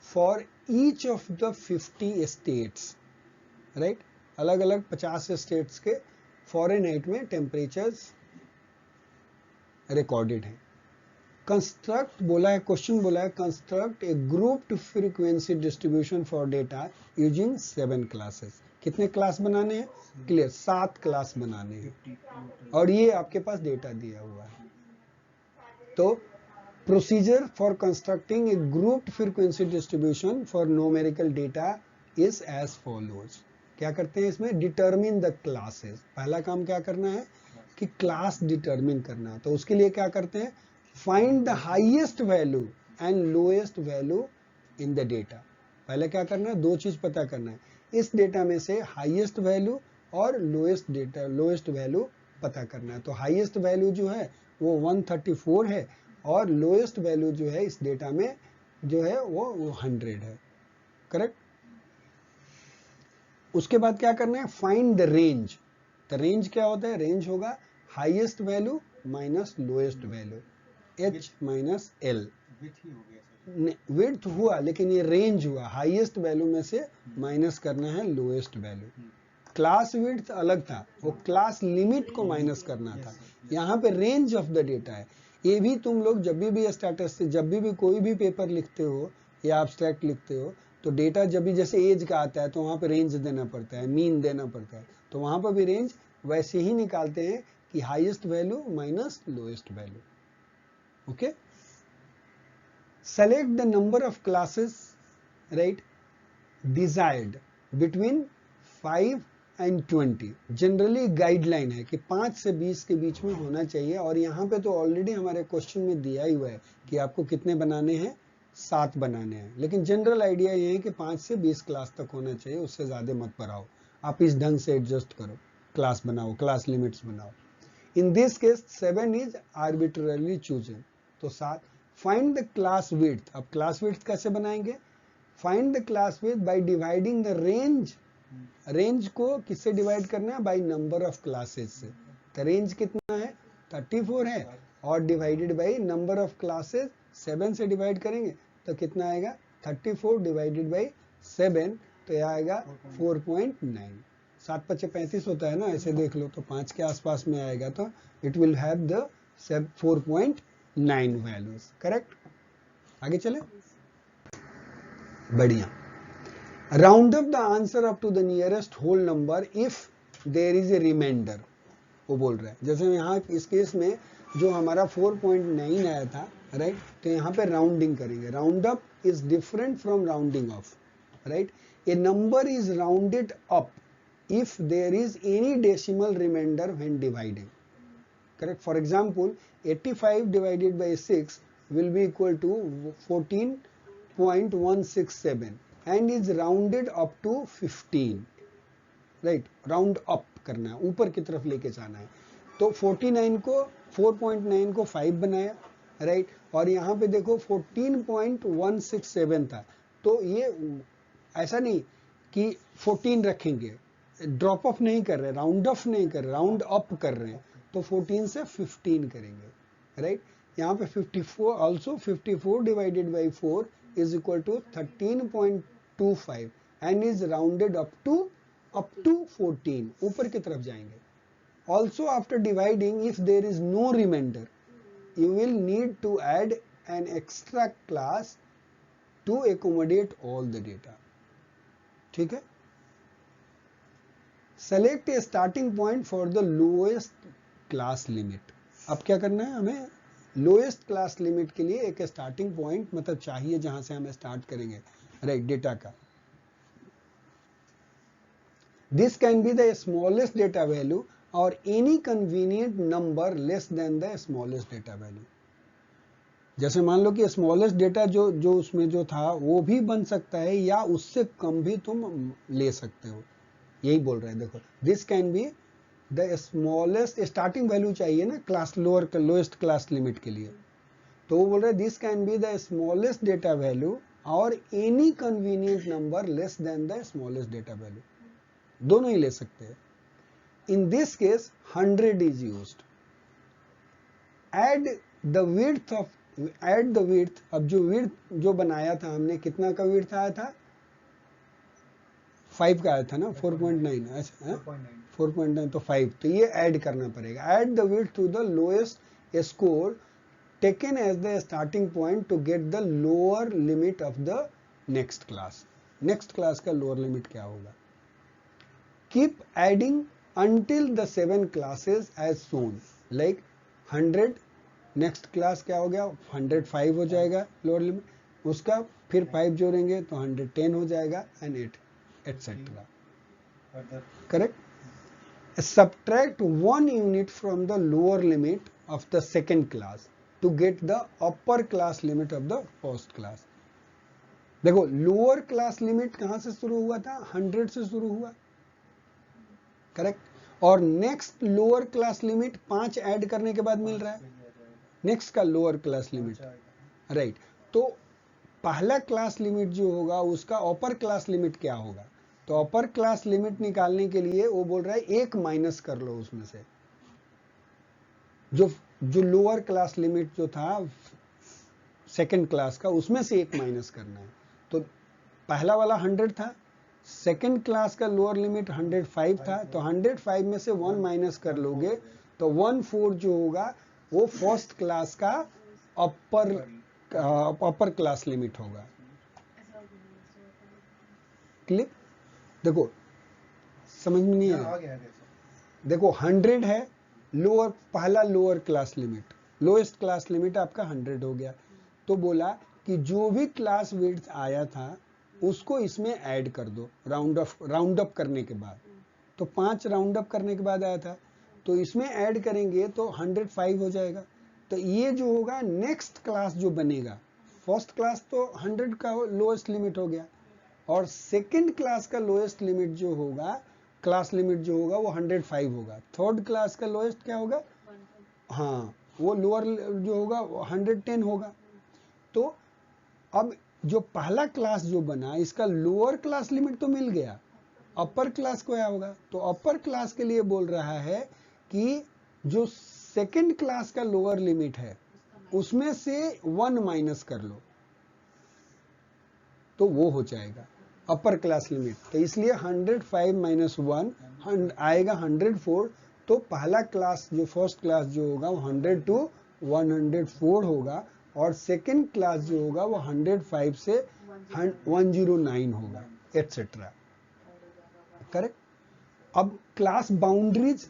for each of the 50 states, right, अलग अलग 50 स्टेट्स के फ़ारेनहाइट में टेम्परेचर्स रिकॉर्डेड हैं। कंस्ट्रक्ट बोला है, क्वेश्चन बोला है construct A grouped frequency distribution for data using 7 classes. कितने क्लास बनाने हैं, क्लियर, 7 क्लास बनाने हैं, और ये आपके पास डेटा दिया हुआ है। तो procedure for constructing a grouped frequency distribution for numerical data is as follows. क्या करते हैं इसमें, डिटरमिन द क्लासेस। पहला काम क्या करना है कि क्लास डिटरमिन करना है, तो उसके लिए क्या करते हैं, find the highest value and lowest value in the data. पहले क्या करना है, दो चीज पता करना है, इस डेटा में से हाईएस्ट वैल्यू और लोएस्ट वैल्यू पता करना है। तो हाईएस्ट वैल्यू जो है वो 134 है और लोएस्ट वैल्यू जो है इस डेटा में जो है वो 100 है, करेक्ट। उसके बाद क्या करना है, find the range. The range क्या होता है, रेंज होगा highest value minus lowest value, h minus L. Width हुआ लेकिन ये रेंज हुआ, हाईएस्ट वैल्यू में से माइनस करना है लोएस्ट वैल्यू। क्लास विड्थ अलग था, वो क्लास लिमिट को माइनस करना था। यहाँ पे रेंज ऑफ द डेटा है। ये भी तुम लोग जब भी स्टैटिस्टिक्स, जब भी कोई भी पेपर लिखते हो या एब्स्ट्रैक्ट लिखते हो, तो डेटा जब भी जैसे एज का आता है तो वहाँ पे रेंज देना पड़ता है, मीन देना पड़ता है, तो वहाँ पर भी रेंज वैसे ही निकालते हैं कि highest value minus lowest value, okay. Select the number of classes, right, desired between 5 and 20। Generally guideline है कि 5 से 20 के बीच में होना चाहिए, और यहाँ पे तो ऑलरेडी हमारे क्वेश्चन में दिया ही हुआ है कि आपको कितने बनाने हैं, 7 बनाने हैं, लेकिन जनरल आइडिया ये है कि 5 से 20 क्लास तक होना चाहिए, उससे ज़्यादा मत बढ़ाओ, आप इस ढंग से एडजस्ट करो, क्लास बनाओ, क्लास लिमिट्स बनाओ। In this case 7 is arbitrarily chosen, तो 7। Find the class width. अब क्लास विड्थ कैसे बनाएंगे, find the class width by dividing the range. Range को किससे डिवाइड करना है, बाय नंबर ऑफ क्लासेस से। तो रेंज कितना है, 34 है, और divided by number of classes 7 से डिवाइड करेंगे तो कितना आएगा, 34 डिवाइडेड बाय 7, तो यह आएगा 4.9। 7 पचे 35 होता है ना, ऐसे देख लो तो 5 के आसपास में आएगा, तो it will have the 4.9 values, correct. आगे चले, बढ़िया। Round up the answer up to the nearest whole number if there is a remainder, वो बोल रहा है। जैसे यहाँ इस केस में जो हमारा 4.9 आया था, राइट, तो यहाँ पे राउंडिंग करेंगे। Round up is different from rounding off, right. A number is rounded up if there is any decimal remainder when dividing, correct. For example, 85 divided by 6 will be equal to 14.167 and is rounded up to 15, right. round up करना है, ऊपर की तरफ लेके जाना है। तो 49 को 4.9 को 5 बनाया, राइट, और यहाँ पे देखो 14.167 था, तो ये ऐसा नहीं कि 14 रखेंगे, ड्रॉप ऑफ नहीं कर रहे, राउंड ऑफ नहीं कर रहे, राउंड अप कर रहे हैं, तो 14 से 15 करेंगे, राइट। यहाँ पे 54 also 54 divided by 4 is equal to 13.25 and is rounded up to 14, ऊपर की तरफ जाएंगे। Also after dividing if there is no remainder you will need to add an extra class to accommodate all the data, ठीक है। Select A starting point for the lowest class limit. अब क्या करना है, हमें लोएस्ट क्लास लिमिट के लिए एक स्टार्टिंग पॉइंट मतलब चाहिए जहां से हम स्टार्ट करेंगे, राइट, डेटा का। This can be the smallest data value और any convenient number less than the smallest data value. जैसे मान लो कि स्मॉलेस्ट डेटा जो उसमें जो था वो भी बन सकता है या उससे कम भी तुम ले सकते हो, यही बोल रहे हैं। देखो, this can be the smallest, starting value चाहिए ना क्लास लोएस्ट क्लास लिमिट के लिए, तो वो बोल रहे हैं this can be the smallest data value और any convenient number less than the smallest data value, दोनों ही ले सकते हैं। In this case 100 is used. Add the width of, add the width, अब जो विड्थ जो बनाया था हमने, कितना का विड्थ आया था, 5 का आया था ना, 4.9, अच्छा 4.9, तो 5, तो ये ऐड करना पड़ेगा। Add the width to the lowest score taken as the starting point to get the lower limit of the next class. Next class का लोअर लिमिट क्या होगा? Keep adding until the 7 classes as shown, like 100, next class क्या हो गया, 105 हो जाएगा lower limit, उसका फिर 5 जोड़ेंगे तो 110 हो जाएगा, and 8 etcetera, correct. Subtract 1 unit from the lower limit of the second class to get the upper class limit of the first class. देखो, लोअर क्लास लिमिट कहां से शुरू हुआ था, 100 से शुरू हुआ, करेक्ट, और next lower class limit 5 add करने के बाद मिल रहा है, नेक्स्ट का लोअर क्लास लिमिट, राइट। तो पहला क्लास लिमिट जो होगा उसका अपर क्लास लिमिट क्या होगा, तो अपर क्लास लिमिट निकालने के लिए वो बोल रहा है 1 माइनस कर लो उसमें से, जो लोअर क्लास लिमिट जो था सेकंड क्लास का, उसमें से 1 माइनस करना है। तो पहला वाला 100 था, सेकेंड क्लास का लोअर लिमिट 105 था, तो 105 में से 1 माइनस कर लोगे तो 14 जो होगा वो फर्स्ट क्लास का अपर क्लास लिमिट होगा। क्लिक, देखो समझ में नहीं आया, देखो 100 है लोअर, पहला lower class limit, lowest class limit आपका 100 हो गया, तो बोला कि जो भी क्लास विड्थ आया था उसको इसमें ऐड कर दो, राउंड अप करने के बाद, तो 5 राउंड अप करने के बाद आया था, तो इसमें ऐड करेंगे तो 105 हो जाएगा। तो ये जो होगा नेक्स्ट क्लास जो बनेगा, फर्स्ट क्लास तो 100 का लोएस्ट लिमिट हो गया, और सेकंड क्लास का लोएस्ट लिमिट जो होगा, क्लास लिमिट जो होगा वो 105 होगा, थर्ड क्लास का लोएस्ट क्या होगा, हाँ वो लोअर जो होगा 110 होगा। तो अब जो पहला क्लास जो बना, इसका लोअर क्लास लिमिट तो मिल गया, अपर क्लास को क्या होगा, तो अपर क्लास के लिए बोल रहा है कि जो सेकंड क्लास का लोअर लिमिट है उसमें से 1 माइनस कर लो, तो वो हो जाएगा अपर क्लास लिमिट। तो इसलिए 105 माइनस 1 आएगा 104, तो पहला क्लास जो फर्स्ट क्लास जो होगा वो 100 to 104 होगा, और सेकेंड क्लास जो होगा वो 105 से 109 होगा, एटसेट्रा, करेक्ट। अब class boundaries,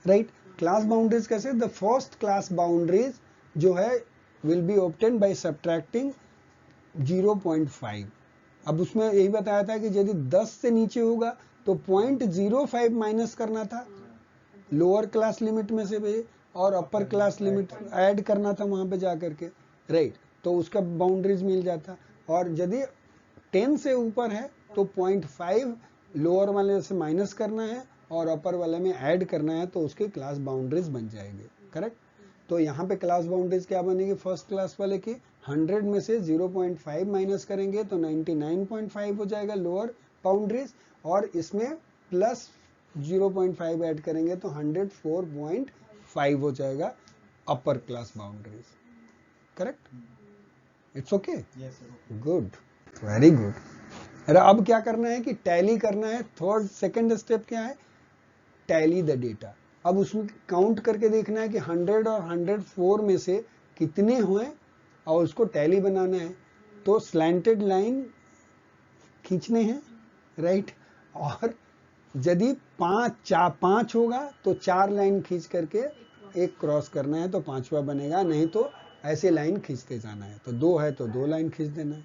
right, class boundaries कैसे, द फर्स्ट क्लास बाउंड्रीज जो है will be obtain by subtracting 0.5। अब उसमें यही बताया था कि यदि 10 से नीचे होगा तो 0.05 माइनस करना था लोअर क्लास लिमिट में से भी, और अपर क्लास लिमिट ऐड करना था वहां पे जाकर के, राइट, तो उसका बाउंड्रीज मिल जाता। और यदि 10 से ऊपर है तो 0.5 लोअर वाले से माइनस करना है और अपर वाले में ऐड करना है, तो उसकी क्लास बाउंड्रीज बन जाएंगे, करेक्ट। तो यहाँ पे क्लास बाउंड्रीज क्या बनेगी फर्स्ट क्लास वाले की, 100 में से 0.5 माइनस करेंगे तो 99.5 हो जाएगा लोअर बाउंड्रीज, और इसमें प्लस 0.5 ऐड करेंगे तो 104.5 हो जाएगा upper class boundaries, correct. It's okay, good, very good. अब क्या करना है कि टैली करना है, थर्ड सेकंड स्टेप क्या है, टैली द डेटा। अब उसमें काउंट करके देखना है कि 100 और 104 में से कितने हुए और उसको टैली बनाना है। तो स्लैंटेड लाइन खींचने हैं, राइट, और यदि 5 होगा तो 4 लाइन खींच करके एक क्रॉस करना है तो 5वां बनेगा, नहीं तो ऐसे लाइन खींचते जाना है। तो 2 है तो 2 लाइन खींच देना है,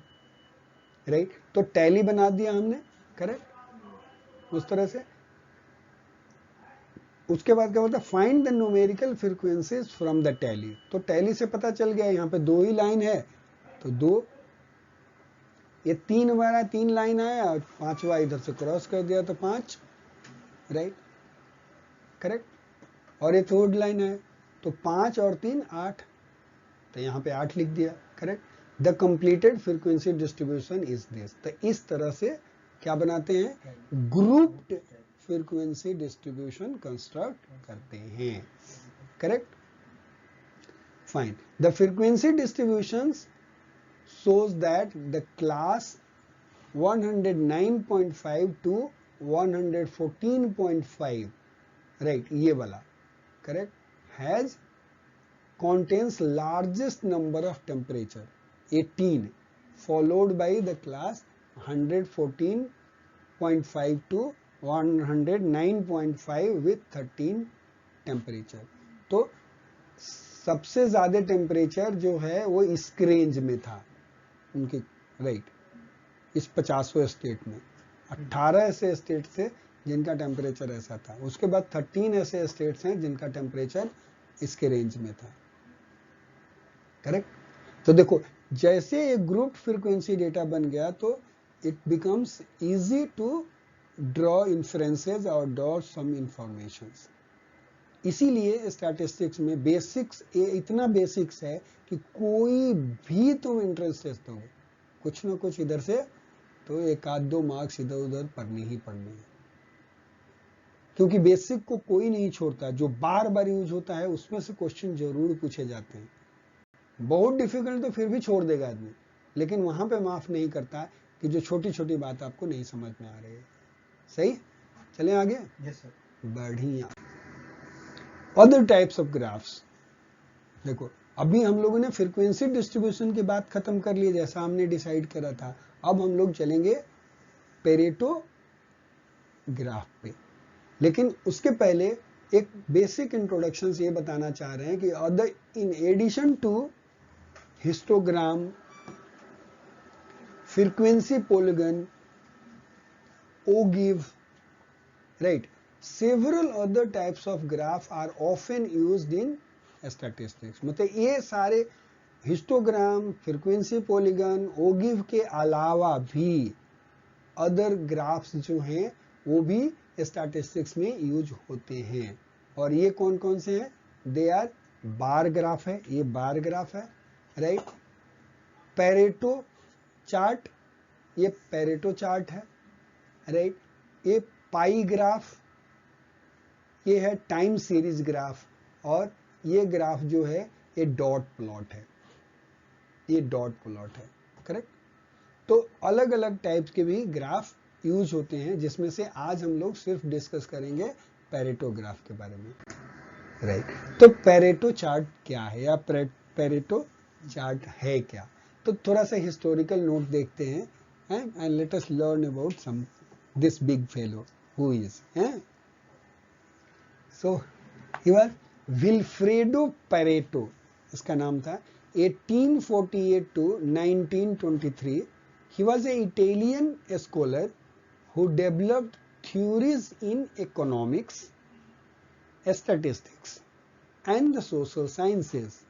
राइट। तो टैली बना दिया हमने, करेक्ट, उस तरह से। उसके बाद क्या बोलता है, find the numerical frequencies from the tally. तो टैली से पता चल गया यहाँ पे 2 ही लाइन है तो 2, ये 3 हमारा 3 लाइन आया और 5वां इधर से क्रॉस कर दिया तो 5, राइट, करेक्ट। और ये 3rd लाइन है तो 5 और 3 8, तो यहाँ पे 8 लिख दिया, correct. The completed frequency distribution is this. तो इस तरह से क्या बनाते हैं, ग्रुप्ड फ्रीक्वेंसी डिस्ट्रीब्यूशन कंस्ट्रक्ट करते हैं, correct, fine. The frequency distribution shows that the class 109.5 to 114.5, right, ये वाला, correct, has contains largest number of temperature 18, followed by the class 114.5 to 109.5 with 13 temperature। तो सबसे ज्यादा टेम्परेचर जो है वो इस रेंज में था उनके, राइट, इस 50वें स्टेट में 18 ऐसे स्टेट थे जिनका टेम्परेचर ऐसा था। उसके बाद 13 ऐसे स्टेट्स हैं जिनका टेम्परेचर इसके रेंज में था, करेक्ट। तो देखो जैसे एक ग्रुप फ्रीक्वेंसी डेटा बन गया तो it becomes easy to draw inferences और ड्रॉ सम इंफॉर्मेशंस। इसीलिए स्टैटिस्टिक्स में बेसिक्स इतना बेसिक्स है कि कोई भी तुम एंट्रेंस टेस्ट दोगे कुछ ना कुछ इधर से तो 1-2 मार्क्स इधर उधर पढ़ने ही पढ़ने हैं, क्योंकि बेसिक को कोई नहीं छोड़ता। जो बार बार यूज होता है उसमें से क्वेश्चन जरूर पूछे जाते हैं। बहुत डिफिकल्ट तो फिर भी छोड़ देगा आदमी, लेकिन वहां पे माफ नहीं करता कि जो छोटी छोटी बात आपको नहीं समझ में आ रही है। सही, चलें आगे। Yes sir. बढ़िया। अदर टाइप्स ऑफ ग्राफ्स, देखो अभी हम लोगों ने फ्रीक्वेंसी डिस्ट्रीब्यूशन की बात खत्म कर ली जैसा हमने डिसाइड करा था। अब हम लोग चलेंगे पेरेटो ग्राफ पे, लेकिन उसके पहले एक बेसिक इंट्रोडक्शन ये बताना चाह रहे हैं कि other in addition to histogram, frequency polygon, ogive, right, several other types of graph are often used in statistics। मतलब ये सारे हिस्टोग्राम, फ्रीक्वेंसी पॉलीगन, ओगिव के अलावा भी अदर ग्राफ्स जो हैं वो भी स्टैटिस्टिक्स में यूज होते हैं। और ये कौन कौन से हैं, दे आर बार ग्राफ है, ये बार ग्राफ है, राइट, पेरेटो चार्ट, ये पेरेटो चार्ट है, राइट, ये पाई ग्राफ, ये है टाइम सीरीज ग्राफ, और ये ग्राफ जो है ये डॉट प्लॉट है, ये डॉट प्लॉट है, करेक्ट। तो अलग अलग टाइप्स के भी ग्राफ यूज होते हैं, जिसमें से आज हम लोग सिर्फ डिस्कस करेंगे पेरेटो ग्राफ के बारे में, राइट। तो पेरेटो चार्ट क्या है या पेरेटो चार्ट है क्या, तो थोड़ा सा हिस्टोरिकल नोट देखते हैं, and let us learn about some this big fellow who is, so he was Vilfredo Pareto, इसका नाम था, 1848 to 1923। he was an Italian scholar who developed theories in economics, statistics and the social sciences।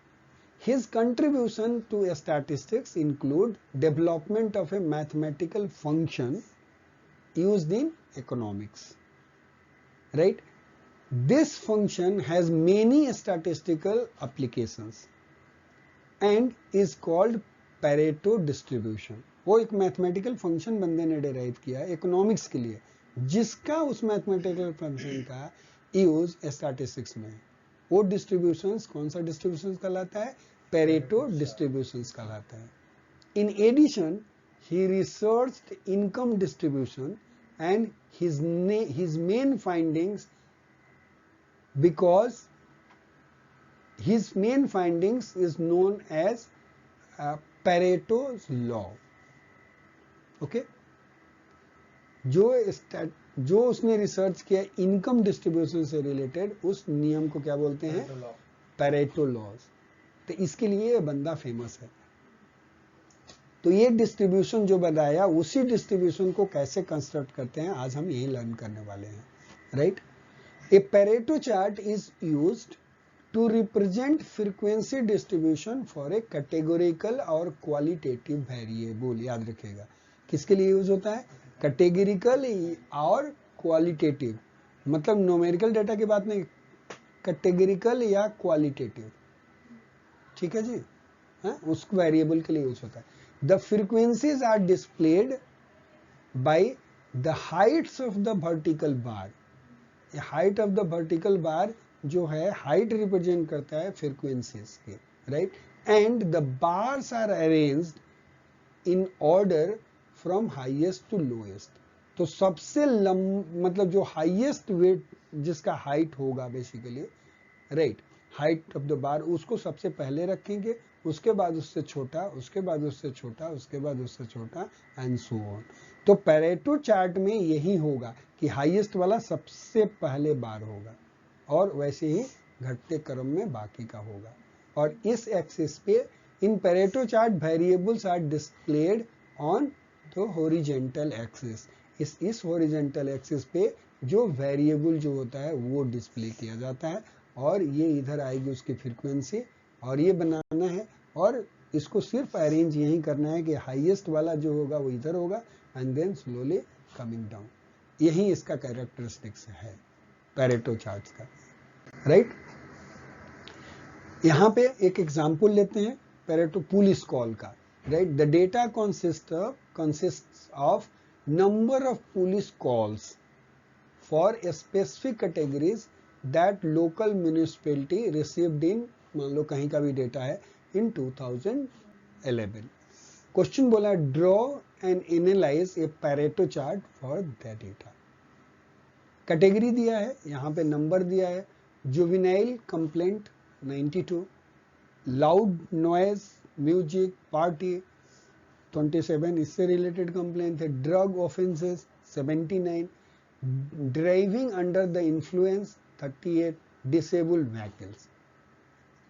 his contribution to statistics include development of a mathematical function used in economics, right। this function has many statistical applications and is called Pareto distribution। वो एक mathematical function बंदे ने derive किया economics के लिए, जिसका उस mathematical function का यूज स्टैटिस्टिक्स में है। वो डिस्ट्रीब्यूशंस कौन सा डिस्ट्रीब्यूशंस कहलाता है, पेरेटो डिस्ट्रीब्यूशंस कहलाता है। In addition he researched income distribution and his main findings, because his main findings is known as Pareto's law। okay, जो जो उसने रिसर्च किया इनकम डिस्ट्रीब्यूशन से रिलेटेड, उस नियम को क्या बोलते हैं? Pareto laws. तो इसके लिए ये बंदा फेमस है। तो ये डिस्ट्रीब्यूशन जो बताया, उसी डिस्ट्रीब्यूशन को कैसे कंस्ट्रक्ट करते हैं आज हम यही लर्न करने वाले हैं, right. A Pareto chart is used to represent frequency distribution for a categorical और क्वालिटेटिव वेरिएबल। याद रखिएगा, किसके लिए यूज होता है? कैटेगोरिकल और क्वालिटेटिव, मतलब न्यूमेरिकल डेटा की बात नहीं, कैटेगोरिकल या क्वालिटेटिव, ठीक है जी। हाँ, उस वेरिएबल के लिए यूज होता है। The frequencies are displayed by the heights of the vertical bar. Height of the vertical bar जो है, हाइट रिप्रेजेंट करता है फ्रीक्वेंसीज के, right. And the bars are arranged in order from highest to lowest. तो सबसे मतलब जो highest weight जिसका हाइट होगा basically, right, height of the bar, उसको सबसे पहले रखेंगे, उसके बाद उससे छोटा, उसके बाद उससे छोटा, उसके बाद उससे छोटा, एंड सो ऑन। तो पैरेटो चार्ट में यही होगा कि हाईएस्ट वाला सबसे पहले बार होगा और वैसे ही घटते क्रम में बाकी का होगा। और इस एक्सिस पे in Pareto chart variables are displayed on the horizontal axis. इस हॉरिजॉन्टल एक्सिस पे जो वेरिएबल जो होता है वो डिस्प्ले किया जाता है, और ये इधर आएगी उसकी फ्रीक्वेंसी, और ये बनाना है, और इसको सिर्फ अरेंज यही करना है कि हाईएस्ट वाला जो होगा वो इधर होगा and then slowly coming down. यही इसका कैरेक्टरिस्टिक्स है पैरेटो चार्ट्स का, राइट। यहाँ पे एक एग्जांपल लेते हैं पैरेटो पुलिस कॉल का, right. The data consists of number of police calls for a specific categories that local municipality received in, मान लो कहीं का भी डेटा है, in 2011। क्वेश्चन बोला draw and analyse A Pareto chart for that data. Category दिया है, यहाँ पे नंबर दिया है, juvenile complaint 92, loud noise music party 27, इससे रिलेटेड कंप्लेंट है, drug offences 79, driving under the influence 38, disabled vehicles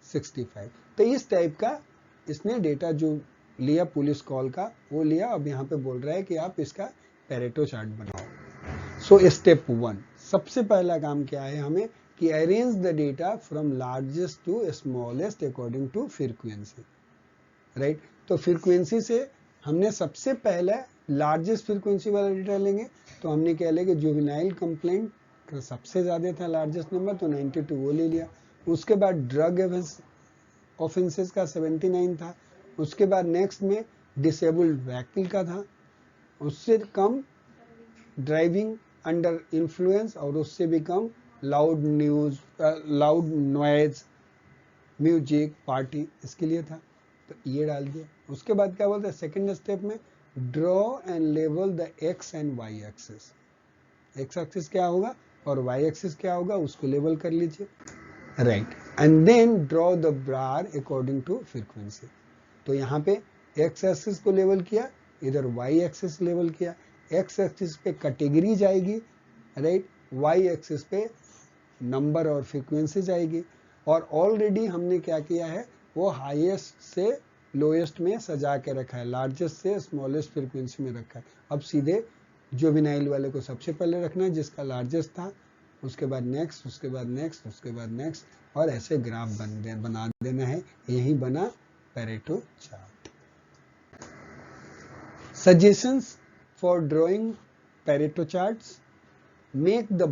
65। तो इस टाइप का इसने डेटा जो लिया पुलिस कॉल का वो लिया। अब यहाँ पे बोल रहा है कि आप इसका पैरेटो चार्ट बनाओ। सो स्टेप 1, सबसे पहला काम क्या है हमें कि arrange the data from largest to smallest according to frequency, right. तो फ्रीक्वेंसी से हमने सबसे पहले लार्जेस्ट फ्रीक्वेंसी वाला डेटा लेंगे, तो हमने क्या लिया कि जुवेनाइल कंप्लेंट का सबसे ज्यादा था लार्जेस्ट नंबर, तो 92 वो ले लिया। उसके बाद ड्रग ऑफेंसेस का 79 था। उसके बाद नेक्स्ट में डिसेबल्ड व्हीकल का था, उससे कम ड्राइविंग अंडर इन्फ्लुएंस, और उससे भी कम लाउड नॉइज म्यूजिक पार्टी, इसके लिए था, तो ये डाल दिया। उसके बाद क्या बोलते हैं सेकेंड स्टेप में, ड्रॉ एंड लेवल the X and Y axis. X axis क्या होगा और वाई एक्सिस क्या होगा उसको लेवल कर लीजिए, right. And then draw the bar according to frequency. तो यहाँ पे एक्स एक्सिस को लेवल किया, इधर वाई एक्सिस लेवल किया। एक्स एक्सिस पे कैटेगरी जाएगी, राइट, वाई एक्सिस पे नंबर और फ्रीक्वेंसी जाएगी। और ऑलरेडी हमने क्या किया है, वो हाईएस्ट से लोएस्ट में सजा के रखा है, लार्जेस्ट से स्मॉलेस्ट फ्रीक्वेंसी में रखा है। अब सीधे जुवेनाइल वाले को सबसे पहले रखना है जिसका लार्जेस्ट था, उसके बाद नेक्स्ट, उसके बाद नेक्स्ट, उसके बाद नेक्स्ट, और ऐसे ग्राफ बना देना है। यही बना Pareto chart. Suggestions for drawing Pareto charts, make the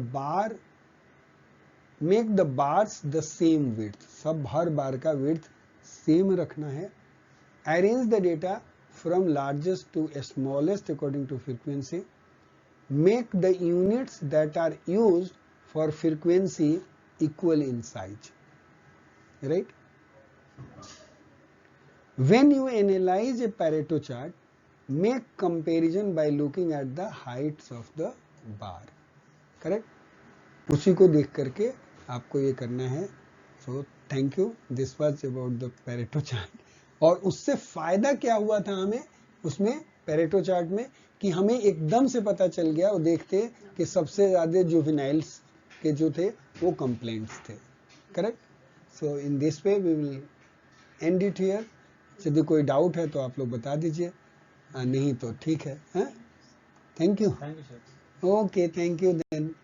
bars the same width, सब हर बार का विड्थ सेम रखना है। Arrange the data from largest to smallest according to frequency. Make the units that are used for frequency equal in size, right? When you analyze a Pareto chart, make comparison by looking at the heights of the bar, correct? उसी को देख करके आपको ये करना है। So thank you, this was about the Pareto chart। और उससे फायदा क्या हुआ था हमें, उसमें पेरेटो चार्ट में कि हमें एकदम से पता चल गया और देखते कि सबसे ज्यादा जुवेनाइल्स के जो थे वो कंप्लेंट्स थे, correct. So in this way we will end it here. यदि कोई डाउट है तो आप लोग बता दीजिए, नहीं तो ठीक है। Thank you. Thank you sir. Okay, thank you then.